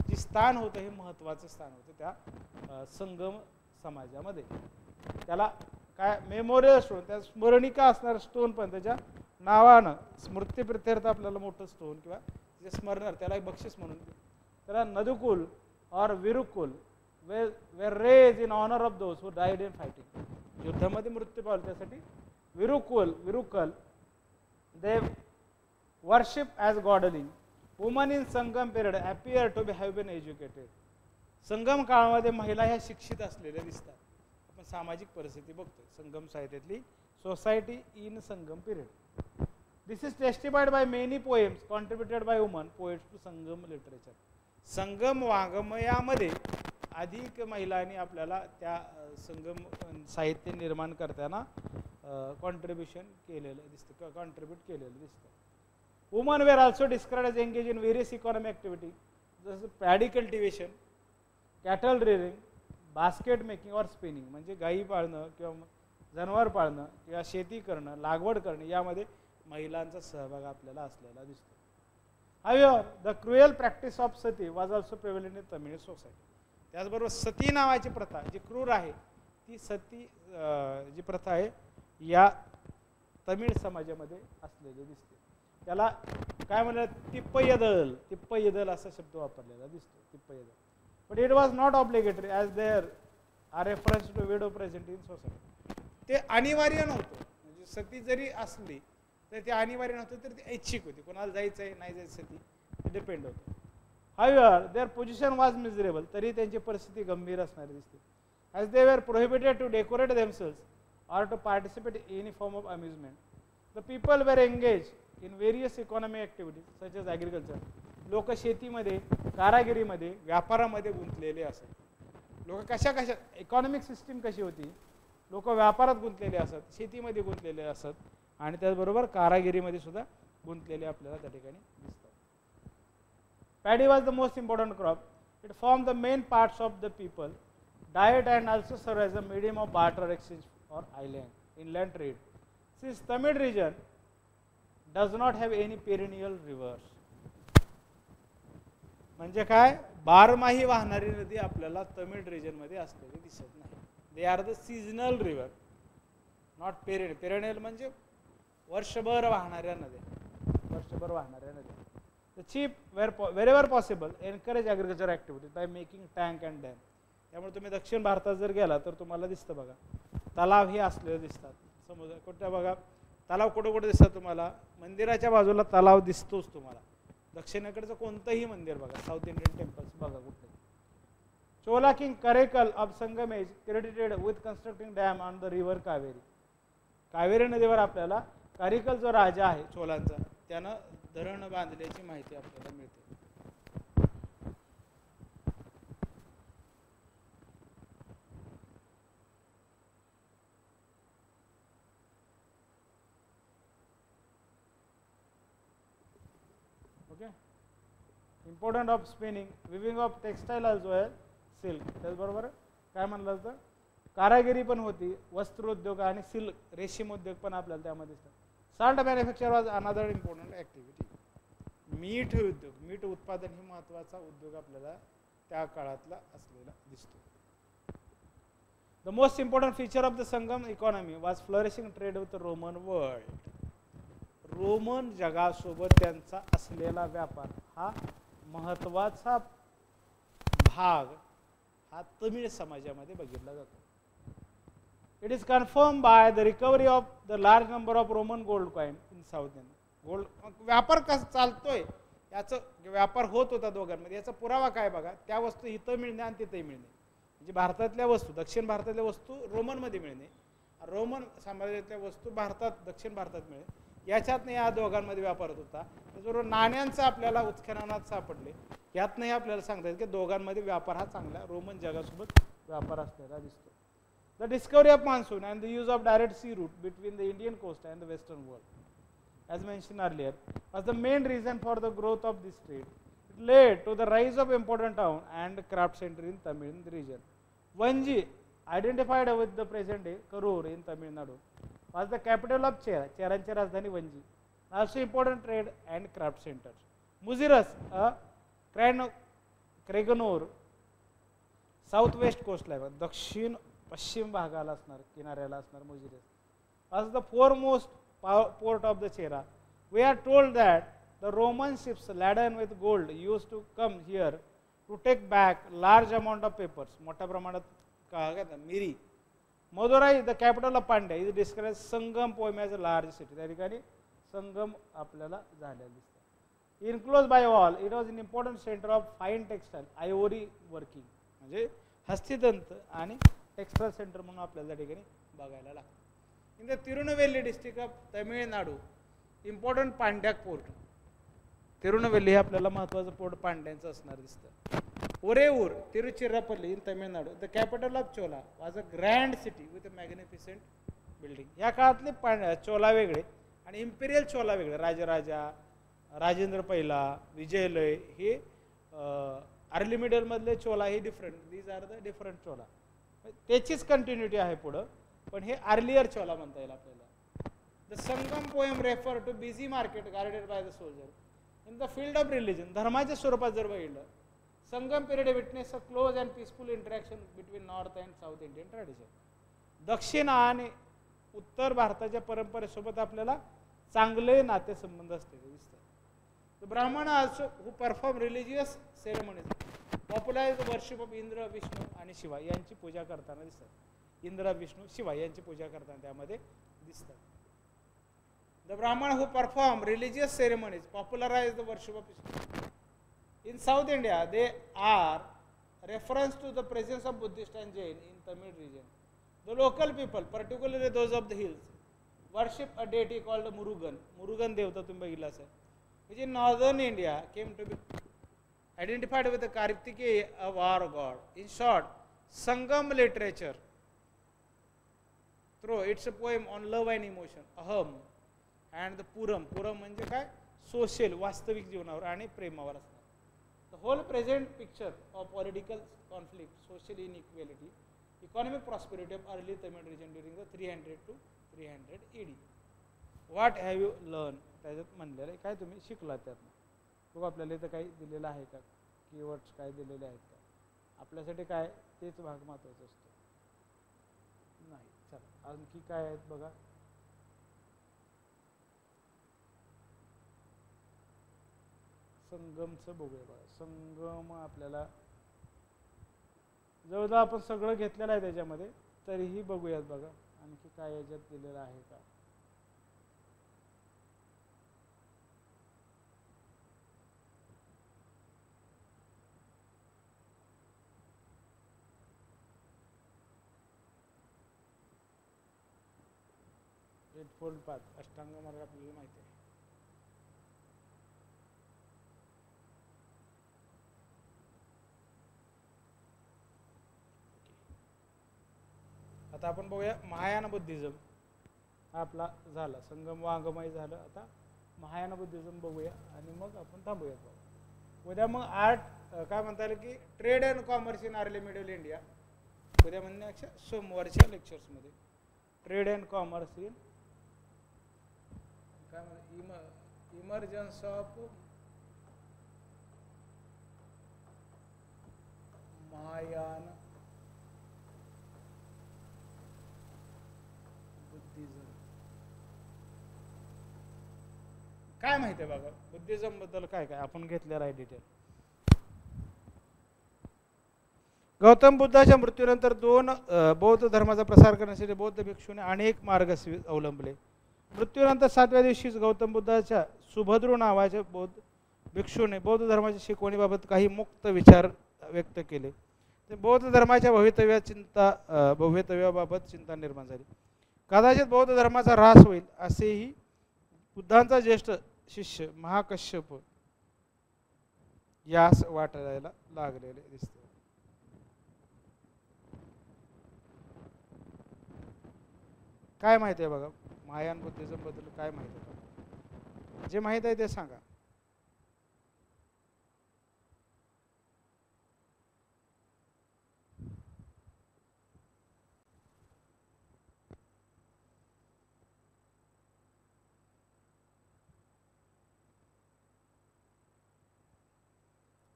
जे स्थान होतं हे महत्त्वाचं स्थान होतं त्या संगम समाजामध्ये. त्याला काय मेमोरियल स्टोन त्या स्मरणिका असणारं स्टोन पण त्याच्या नावानं स्मृतिप्रित्यर्थ आपल्याला मोठं स्टोन किंवा जे स्मरणार्थ त्याला एक बक्षीस म्हणून त्याला natukal or virakal were raise in honour of those who died in fighting. युद्धामध्ये मृत्यू पावले त्यासाठी virakal they worship as godling. Women in Sangam period appear to be have been educated. Sangam काळामध्ये महिला ह्या शिक्षित असलेल्या दिसतात. आपण सामाजिक परिस्थिती बघतोय संगम साहित्यातली society in Sangam period. This is testified by many poems contributed by women poets to Sangam literature. Sangam वाङ्मयामध्ये अधिक महिलांनी आपल्याला त्या संगम साहित्य निर्माण करताना कॉन्ट्रीब्युशन केलेलं दिसतं, कॉन्ट्रीब्यूट केलेलं दिसतं. Women were also described as engage in various economic activity जसं paddy cultivation, cattle rearing, basket making or spinning म्हणजे गाई पाळणं किंवा जनावर पाळणं किंवा शेती करणं, लागवड करणं यामध्ये महिलांचा सहभाग आपल्याला असलेला दिसतो. However, the cruel practice of sati was also prevalent in Tamil society. त्याचबरोबर सती नावाची प्रथा जी क्रूर आहे ती सती जी प्रथा आहे या तमिळ समाजामध्ये असलेली दिसते. त्याला काय म्हणतात तिप्पयदल असा शब्द वापरलेला दिसतो तिप्पयदल. But it was not obligatory as there are reference to widow present in society. ते अनिवार्य नव्हतं. म्हणजे सती जरी असली तर ते अनिवार्य नव्हतं तर ते ऐच्छिक होती. कोणाला जायचं आहे नाही जायचं सती डिपेंड होतं. However, their position was miserable. तरी त्यांची परिस्थिती गंभीर असणारी दिसते. As they were prohibited to decorate themselves or to participate in any form of amusement. The people were engaged in various economic activities such as agriculture. लोक शेतीमध्ये, कारागिरीमध्ये, व्यापारामध्ये गुंतलेले असत. लोक कशा इकॉनॉमिक सिस्टीम कशी होती, लोक व्यापारात गुंतलेले असत, शेतीमध्ये गुंतलेले असत आणि त्याचबरोबर कारागिरीमध्ये सुद्धा गुंतलेले आपल्याला त्या ठिकाणी दिसतात. Paddy was the most important crop. It formed the main parts of the people diet and also served as a medium of barter exchange or inland trade. Since Tamil region does not have any perennial rivers. म्हणजे काय बारमाही वाहणारी नदी आपल्याला तमिळ रिजनमध्ये असलेली दिसत नाही. They are the seasonal river not perennial. Perennial म्हणजे वर्षभर वाहणाऱ्या नद्या. The chief wherever possible encourage agriculture activities by making tank and dam. त्यामुळे तुम्ही दक्षिण भारतात जर गेला तर तुम्हाला दिसतं बघा तलाव हे असलेले दिसतात. समुद्र कुठे बघा तलाव कुठे दिसतात तुम्हाला मंदिराच्या बाजूला तलाव दिसतोच तुम्हाला. दक्षिणेकडचं कोणतंही मंदिर बघा साऊथ इंडियन टेम्पल्स बघा कुठे. Chola king Karikala of Sangam age credited with constructing dam on the river Kaveri. Kaveri नदीवर आपल्याला कारिकल जो राजा आहे चोलांचा त्यानं धरण बांधल्याची माहिती आपल्याला मिळते. Okay. Important of spinning viewing of textile also आहे सिल्क. त्याचबरोबर काय म्हणलं जातं कारागिरी पण होती, वस्त्रोद्योग आणि सिल्क रेशीम उद्योग पण आपल्याला त्यामध्ये दिसतात. Salt manufacture was another important activity. मीठ उद्योग, मीठ उत्पादन ही महत्त्वाचा उद्योग आपल्याला त्या काळातला असलेला दिसतो. The most important feature of the Sangam economy was flourishing trade with Roman world. Roman जगासोबत त्यांचा असलेला व्यापार हा महत्त्वाचा भाग हा तमिळ समाजामध्ये बघितला जातो. It is confirmed by the recovery of the large number of Roman gold coin in South India. Gold व्यापार कसा चालतोय याचं व्यापार होत होता दोघांमध्ये याचा पुरावा काय बघा. त्या वस्तू इथं मिळणे आणि तिथंही मिळणे. म्हणजे भारतातल्या वस्तू दक्षिण भारतातल्या वस्तू रोमनमध्ये मिळणे, रोमन साम्राज्यातल्या वस्तू भारतात दक्षिण भारतात मिळणे याच्यातनं या दोघांमध्ये व्यापार होत होता. त्याचबरोबर नाण्यांचं आपल्याला उत्खननात सापडले यातनंही आपल्याला सांगता येईल की दोघांमध्ये व्यापार हा चांगला रोमन जगासोबत व्यापार असलेला दिसतो. The discovery of monsoon and the use of direct sea route between the Indian coast and the western world, as mentioned earlier, was the main reason for the growth of this trade. It led to the rise of important town and craft center in Tamil region. Vanji, identified with the present day Karur in Tamil Nadu, was the capital of Chera. Cheranची राजधानी Vanji. Also important trade and craft centers. Muziris, Craiganour, southwest coastline, दक्षिण पश्चिम भागाला असणार किनाऱ्याला असणार Muziris was the foremost port of the Chera. We are told that the Roman ships laden with gold used to come here to take back large amount of papers. मोठ्या प्रमाणात कागद मिरी. Madurai, the capital of Pandya, is described as Sangam poem as a large city. त्या ठिकाणी संगम आपल्याला झालेला दिसतो. Enclosed by wall, it was an important center of fine textile, ivory working. म्हणजे हस्तितंत आणि टेक्सटाईल सेंटर म्हणून आपल्याला त्या ठिकाणी बघायला लागतं. In the Tirunelveli district of Tamil Nadu, important Pandyak port. Tirunelveli हे आपल्याला महत्त्वाचं पोर्ट पांड्यांचं असणार दिसतं. Uraiyur, Tiruchirappalli in Tamil Nadu, the capital of Chola, was a grand city with a magnificent building. या काळातले चोला वेगळे आणि इम्पिरियल चोला वेगळे. राजराजा, राजेंद्र पहिला, विजयलय हे अर्ली मिडलमधले चोला हे different. These are the different Chola. त्याचीच कंटिन्युटी आहे पुढं, पण हे अर्लियर चोला म्हणता येईल आपल्याला. The Sangam poem refer to busy market guarded by the soldier. In the field of religion, धर्माच्या स्वरूपात जर बघितलं, Sangam period witness a close and peaceful interaction between north and south Indian tradition. दक्षिण आणि उत्तर भारताच्या परंपरेसोबत आपल्याला चांगले नातेसंबंध असलेले दिसतात. The Brahman also who perform religious ceremonies popularize worship of Indra, Vishnu आणि शिवा यांची पूजा करताना दिसतात. इंद्र, विष्णू, शिवा यांची पूजा करताना त्यामध्ये दिसतात. The Brahmana who perform religious ceremonies popularize the worship of Vishnu. In South India, they are reference to the presence of Buddhist and Jain in Tamil region. The local people, particularly those of the hills, worship a deity called Murugan. Murugan devata tumhi bagitla असेल, which in northern India came to be identified with the Kartikeya, a war god. In short, Sangam literature, through its poem on love and emotion, Aham, and the Puram. Puram म्हणजे काय? Social, वास्तविक जीवनावर आणि प्रेमावर असणार. The whole present picture of political conflict, social inequality, economic prosperity of early Tamil region during the 300 to 300 AD. What have you learn, त्याच्यात म्हणलेलं काय तुम्ही शिकला त्यातनं. बघ आपल्याला इथं काही दिलेलं आहे का, कीवर्ड्स काय दिलेले आहेत का, आपल्यासाठी काय तेच भाग महत्त्वाचा असतो. नाही, चला आणखी काय आहेत बघा. संगमचं बघूया बघा. संगम आपल्याला जवळजवळ आपण सगळं घेतलेलं आहे त्याच्यामध्ये, तरीही बघूयात बघा आणखी काय याच्यात दिलेलं आहे का. एटफोल्ड पाथ, अष्टांग मार्ग आपल्याला माहिती आहे. आता आपण बघूया महायान बुद्धिझम. हा आपला झाला संगम वांगमय झालं. आता महायान बुद्धिझम बघूया आणि मग आपण थांबूया. उद्या मग आर्ट काय म्हणता येईल की trade and commerce in early middle India. उद्या म्हणण्यापेक्षा सोमवारच्या लेक्चर्समध्ये ट्रेड अँड कॉमर्स इन काय म्हणतात इमर्जन्स ऑफ महायान काय माहिती आहे बघा. बुद्धिझम बद्दल काय काय आपण घेतलेलं आहे डिटेल. गौतम बुद्धाच्या मृत्यूनंतर बौद्ध धर्माचा प्रसार करण्यासाठी बौद्ध भिक्षूने अनेक मार्ग अवलंबले. मृत्यूनंतर 7व्या दिवशीच गौतम बुद्धाच्या सुभद्रू नावाच्या बौद्ध भिक्षूने बौद्ध धर्माच्या शिकवणीबाबत काही मुक्त विचार व्यक्त केले. ते बौद्ध धर्माच्या भवितव्याबाबत चिंता निर्माण झाली. कदाचित बौद्ध धर्माचा ऱ्हास होईल असेही बुद्धांचा ज्येष्ठ शिष्य महाकश्यप यास वाटायला लागलेले दिसते. काय माहिती आहे बघा महायान बुद्धिझम बद्दल काय माहिती आहे, जे माहित आहे ते सांगा.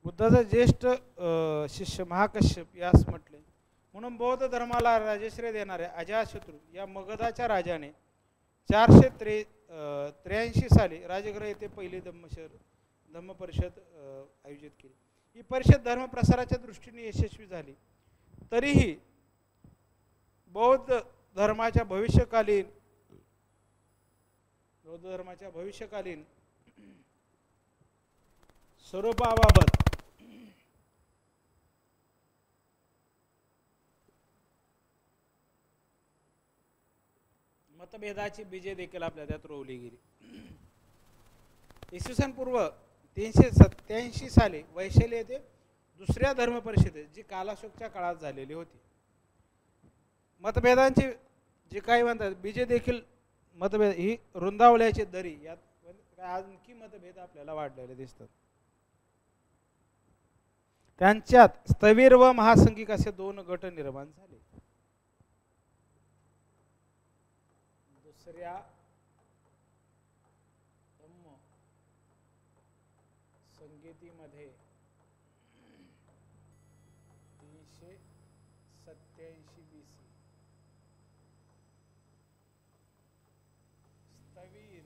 बुद्धाचा ज्येष्ठ शिष्य महाकश्यप यास म्हटले. म्हणून बौद्ध धर्माला राजश्रय देणाऱ्या अजातशत्रू या मगधाच्या राजाने 483 साली राजगृह येथे पहिली धम्म परिषद आयोजित केली. ही परिषद धर्मप्रसाराच्या दृष्टीने यशस्वी झाली. तरीही बौद्ध धर्माच्या भविष्यकालीन स्वरूपाबाबत मतभेदाची बीजे देखील आपल्या त्यात रोवली गेली. इसवी सन पूर्व 387 साली वैशाली येथे दुसऱ्या धर्म परिषदेत, जी कालाशोकच्या काळात झालेली होती, मतभेदांची जे काही म्हणतात बीजे देखील मतभेद ही रुंदावल्याची दरी, यात आणखी मतभेद आपल्याला वाढलेले दिसतात. त्यांच्यात स्थविर व महासंघिक असे दोन गट निर्माण झाले. दुसऱ्या धम्म संगीतीमध्ये 387 BC स्थविर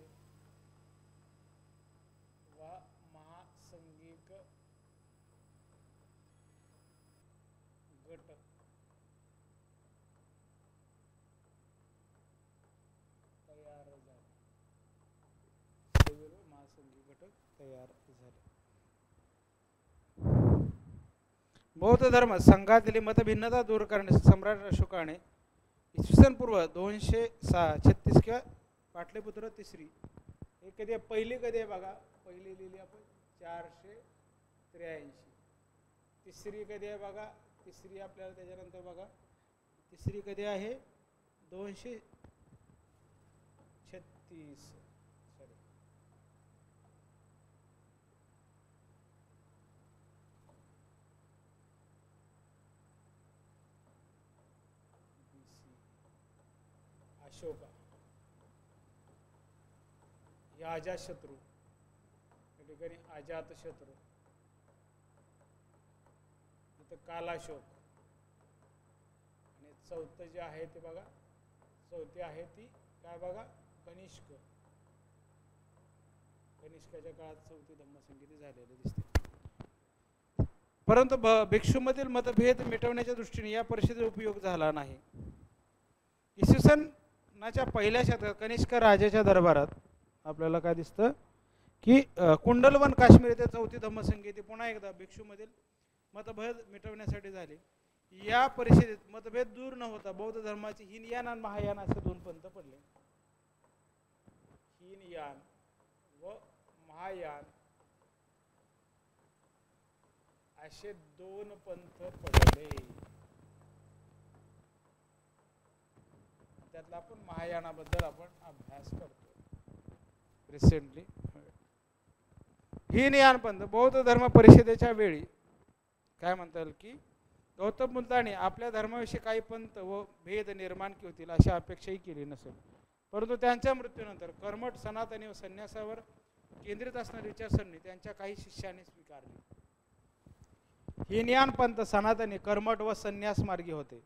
व महासंघिक गट तयार झाले. स्थविर व महासंघिक घटक तयार झाले. बौद्ध धर्म संघातील मतभिन्नता दूर करण्यासाठी सम्राट अशोकाने इसवी सन पूर्व 236 किंवा पाटलिपुत्र तिसरी, हे कधी आहे पहिली, कधी आहे बघा, पहिली लिहिली आपण 483, तिसरी कधी आहे बघा, तिसरी आपल्याला त्याच्यानंतर बघा तिसरी कधी आहे 236 अशोका या अजातशत्रू, या ठिकाणी अजातशत्रू, इथं कालाशोक, आणि चौथं जे आहे ते बघा, चौथी आहे ती काय बघा कनिष्क. कनिष्काच्या काळात चौथी धम्मसंगीती झालेली दिसते. परंतु भिक्षूमधील मतभेद मिटवण्याच्या दृष्टीने या परिषदेचा उपयोग झाला नाही. इसवी सनाच्या पहिल्या शतकात कनिष्क राजाच्या दरबारात आपल्याला काय दिसतं की कुंडलवन काश्मीर येथे चौथी धम्मसंगीती पुन्हा एकदा भिक्षूमधील मतभेद मिटवण्यासाठी झाली. या परिषदेत मतभेद दूर न होता बौद्ध धर्माचे हीनयान आणि महायान असे दोन पंथ पडले. हीनयान व महायान असे दोन पंथ पडले. त्यातला आपण महायानाबद्दल आपण अभ्यास करतो रिसेंटली. हीनयान पंथ बौद्ध धर्म परिषदेच्या वेळी काय म्हणता येईल की गौतम बुद्धाने आपल्या धर्माविषयी काही पंथ व भेद निर्माण होतील अशी अपेक्षाही केली नसेल. परंतु त्यांच्या मृत्यूनंतर कर्मठ सनातनी व संन्यासावर केंद्रित असणारी विचारसरणी त्यांच्या काही शिष्यांनी स्वीकारली. हीनयान पंथ सनातनी, कर्मठ व संन्यास मार्गी होते.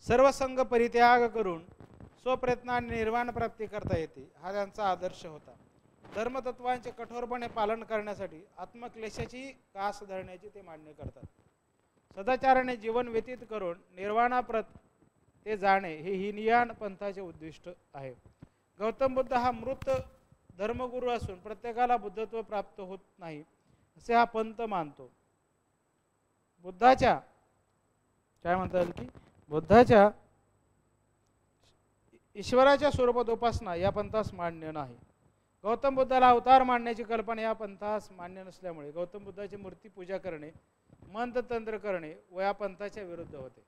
सर्व संघ परित्याग करून स्वप्रयत्नाने निर्वाण प्राप्ती करता येते हा त्यांचा आदर्श होता. धर्मतत्वांचे कठोरपणे पालन करण्यासाठी आत्मक्लेशाची कास धरण्याची ते मान्य करतात. सदाचाराने जीवन व्यतीत करून निर्वाणाप्रत ते जाणे हे हीनयान पंथाचे उद्दिष्ट आहे. गौतम बुद्ध हा मृत धर्मगुरू असून प्रत्येकाला बुद्धत्व प्राप्त होत नाही असे हा पंथ मानतो. बुद्धाच्या काय म्हणता येईल की बुद्धाच्या ईश्वराच्या स्वरूपात उपासना या पंथास मान्य नाही. गौतम बुद्धाला अवतार मानण्याची कल्पना या पंथास मान्य नसल्यामुळे गौतम बुद्धाची मूर्ती पूजा करणे, मंत्रतंत्र करणे व या पंथाच्या विरुद्ध होते.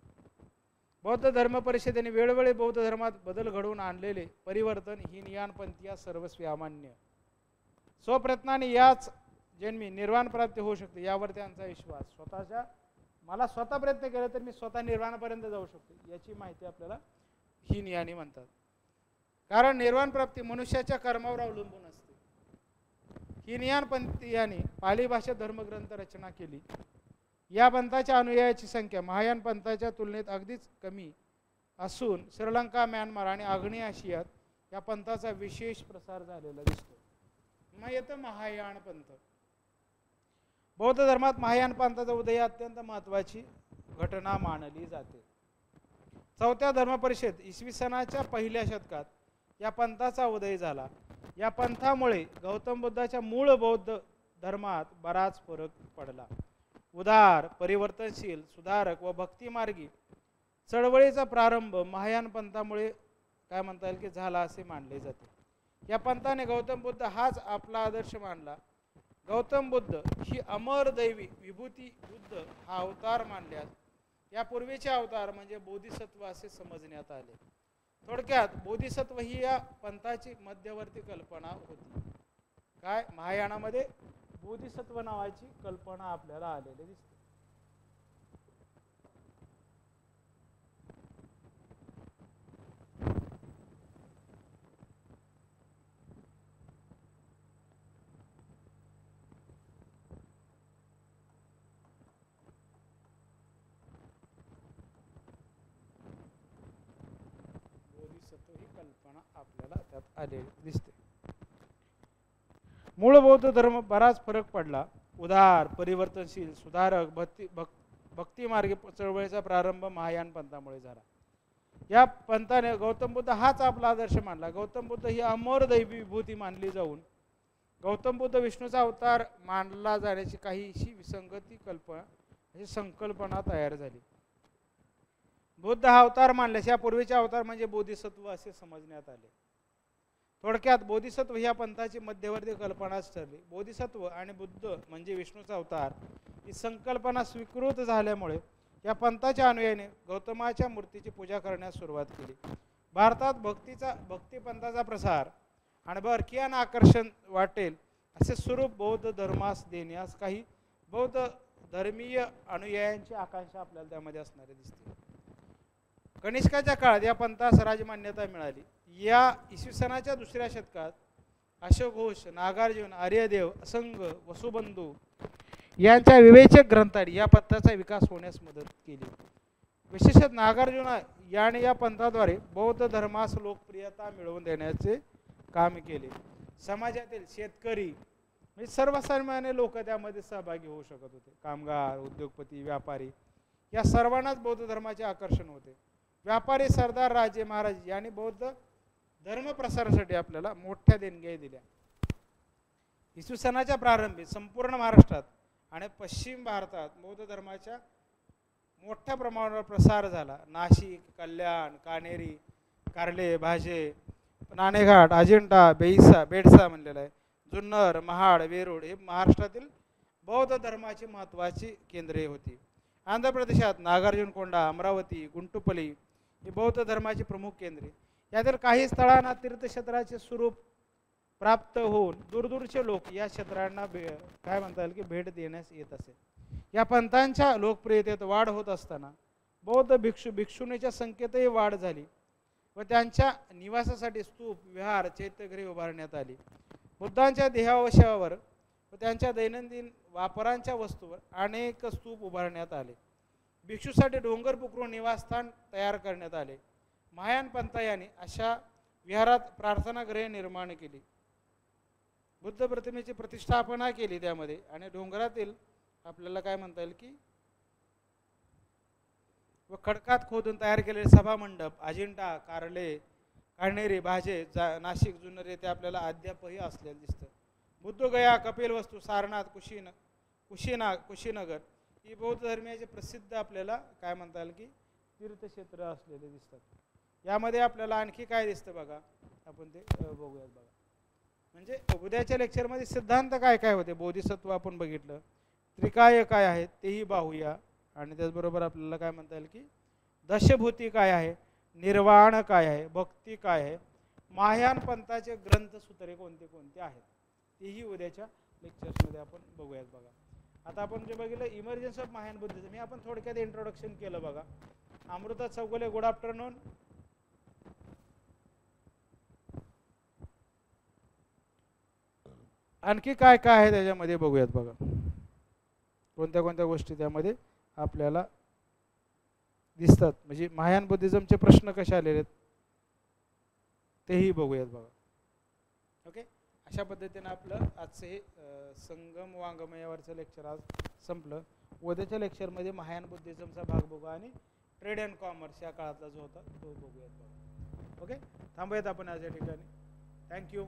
बौद्ध धर्म परिषदेने वेळोवेळी बौद्ध धर्मात बदल घडवून आणलेले परिवर्तन हीनयान पंथीय सर्वस्वी अमान्य. स्वप्रयत्नाने याच जन्मी निर्वाण प्राप्ती होऊ शकते यावर त्यांचा विश्वास. मला स्वतः प्रयत्न केला तर मी स्वतः निर्वाणापर्यंत जाऊ शकतो याची माहिती आपल्याला हीनयानी म्हणतात. कारण निर्वाण प्राप्ती मनुष्याच्या कर्मावर अवलंबून असते. हीनयान पंथीयांनी पाली भाषेत धर्मग्रंथ रचना केली. या पंथाच्या अनुयायाची संख्या महायान पंथाच्या तुलनेत अगदीच कमी असून श्रीलंका, म्यानमार आणि आग्नेय आशियात या पंथाचा विशेष प्रसार झालेला दिसतो. मग येतं महायान पंथ. बौद्ध धर्मात महायान पंथाचा उदय अत्यंत महत्त्वाची घटना मानली जाते. चौथ्या धर्मपरिषद इसवी सनाच्या पहिल्या शतकात या पंथाचा उदय झाला. या पंथामुळे गौतम बुद्धाच्या मूळ बौद्ध धर्मात बराच फरक पडला. उदार, परिवर्तनशील, सुधारक व भक्तिमार्गी चळवळीचा प्रारंभ महायान पंथामुळे काय म्हणता येईल की झाला असे मानले जाते. या पंथाने गौतम बुद्ध हाच आपला आदर्श मानला. गौतम बुद्ध ही अमर दैवी विभूती बुद्ध हा अवतार मानल्यास यापूर्वीचे अवतार म्हणजे बोधिसत्व असे समजण्यात आले. थोडक्यात बोधिसत्व ही या पंथाची मध्यवर्ती कल्पना होती. काय महायानामध्ये बोधिसत्व नावाची कल्पना आपल्याला आलेली दिसते. ही कल्पना आपल्याला त्यात आलेली दिसते. मूळ बौद्ध धर्म बराच फरक पडला. उदार, परिवर्तनशील, सुधारक, भक्तिमार्गी चळवळीचा प्रारंभ महायान पंथामुळे झाला. या पंथाने गौतम बुद्ध हाच आपला आदर्श मानला. गौतम बुद्ध ही अमर दैवी विभूती मानली जाऊन गौतम बुद्ध विष्णूचा अवतार मानला जाण्याची काहीशी विसंगती संकल्पना तयार झाली. बुद्ध हा अवतार मानल्यास या पूर्वीचे अवतार म्हणजे बोधिसत्व असे समजण्यात आले. थोडक्यात बोधिसत्व या पंथाची मध्यवर्ती कल्पनाच ठरली. बोधिसत्व आणि बुद्ध म्हणजे विष्णूचा अवतार ही संकल्पना स्वीकृत झाल्यामुळे या पंथाच्या अनुयायाने गौतमाच्या मूर्तीची पूजा करण्यास सुरुवात केली. भारतात भक्तिपंथाचा प्रसार आणि बरकियांना आकर्षण वाटेल असे स्वरूप बौद्ध धर्मास देण्यास काही बौद्ध धर्मीय अनुयायांची आकांक्षा आपल्याला त्यामध्ये असणारे दिसते. कनिष्काच्या काळात या पंथास राजमान्यता मिळाली. या इसवी सनाच्या दुसऱ्या शतकात अशोक घोष, नागार्जुन, आर्यदेव, असंग, वसुबंधू यांच्या विवेचक ग्रंथांनी या पंथाचा विकास होण्यास मदत केली. विशेषतः नागार्जुन याने या पंथाद्वारे बौद्ध धर्मास लोकप्रियता मिळवून देण्याचे काम केले. समाजातील शेतकरी म्हणजे सर्वसामान्य लोक त्यामध्ये सहभागी होऊ शकत होते. कामगार, उद्योगपती, व्यापारी या सर्वांनाच बौद्ध धर्माचे आकर्षण होते. व्यापारी सरदार राजे महाराज यांनी बौद्ध धर्म प्रसारासाठी आपल्याला मोठ्या देणग्या दिल्या. इसवी सनाच्या प्रारंभी संपूर्ण महाराष्ट्रात आणि पश्चिम भारतात बौद्ध धर्माच्या मोठ्या प्रमाणावर प्रसार झाला. नाशिक, कल्याण, कानेरी, कार्ले, भाजे, नाणेघाट, अजिंठा, बेडसा म्हणलेला आहे, जुन्नर, महाड, वेरूळ हे महाराष्ट्रातील बौद्ध धर्माची महत्त्वाची केंद्रे होती. आंध्र प्रदेशात नागार्जुनकोंडा, अमरावती, गुंटुपली ही बौद्ध धर्माची प्रमुख केंद्रे. यातील काही स्थळांना तीर्थक्षेत्राचे स्वरूप प्राप्त होऊन दूरदूरचे लोक या क्षेत्रांना काय म्हणता येईल की भेट देण्यास येत असे. या पंथांच्या लोकप्रियतेत वाढ होत असताना बौद्ध भिक्षुणीच्या संख्येतही वाढ झाली व त्यांच्या निवासासाठी स्तूप, विहार, चैत्यगृहे उभारण्यात आली. बुद्धांच्या देहावशेषावर व त्यांच्या दैनंदिन वापरांच्या वस्तूवर अनेक स्तूप उभारण्यात आले. भिक्षूसाठी डोंगर पुकरून निवासस्थान तयार करण्यात आले. महायान पंथायाने अशा विहारात प्रार्थनागृहे निर्माण केली. बुद्ध प्रतिमेची प्रतिष्ठापना केली त्यामध्ये आणि डोंगरातील आपल्याला काय म्हणता येईल की व खडकात खोदून तयार केलेले सभामंडप अजिंठा, कार्ले, कान्हेरी, भाजे, नाशिक, जुन्नर येथे आपल्याला अद्यापही असलेले दिसतं. बुद्धगया, कपिलवस्तू, सारनाथ, कुशीनगर ही बौद्ध धर्मीयाचे प्रसिद्ध आपल्याला काय म्हणता येईल की तीर्थक्षेत्र असलेले दिसतात. यामध्ये आपल्याला आणखी काय दिसतं बघा, आपण ते बघूयात बघा. म्हणजे उद्याच्या लेक्चरमध्ये सिद्धांत काय काय होते, बोधिसत्व आपण बघितलं, त्रिकाय काय आहेत तेही पाहूया आणि त्याचबरोबर आपल्याला काय म्हणता येईल की दशभूती काय आहे, निर्वाण काय आहे, भक्ती काय आहे, महायान पंथाचे ग्रंथसूत्रे कोणते कोणते आहेत तेही उद्याच्या लेक्चर्समध्ये आपण बघूयात बघा. आता आपण जे बघितलं इमर्जन्स ऑफ महायान बुद्धिझम हे आपण थोडक्यात इंट्रोडक्शन केलं बघा. Amruta Chougule, good afternoon. आणखी काय काय आहे त्याच्यामध्ये बघूयात बघा, कोणत्या कोणत्या गोष्टी त्यामध्ये आपल्याला दिसतात. म्हणजे महायान बुद्धिझमचे प्रश्न कसे आलेले आहेत. तेही बघूयात बघा. ओके, अशा पद्धतीने आपलं आजचं हे संगम वाङ्मयावरचं लेक्चर आज संपलं. उद्याच्या लेक्चरमध्ये महायान बुद्धिझमचा भाग बघू आणि ट्रेड अँड कॉमर्स या काळातला जो होता तो बघूयात बघा. ओके, थांबूयात आपण आज या ठिकाणी. थँक्यू.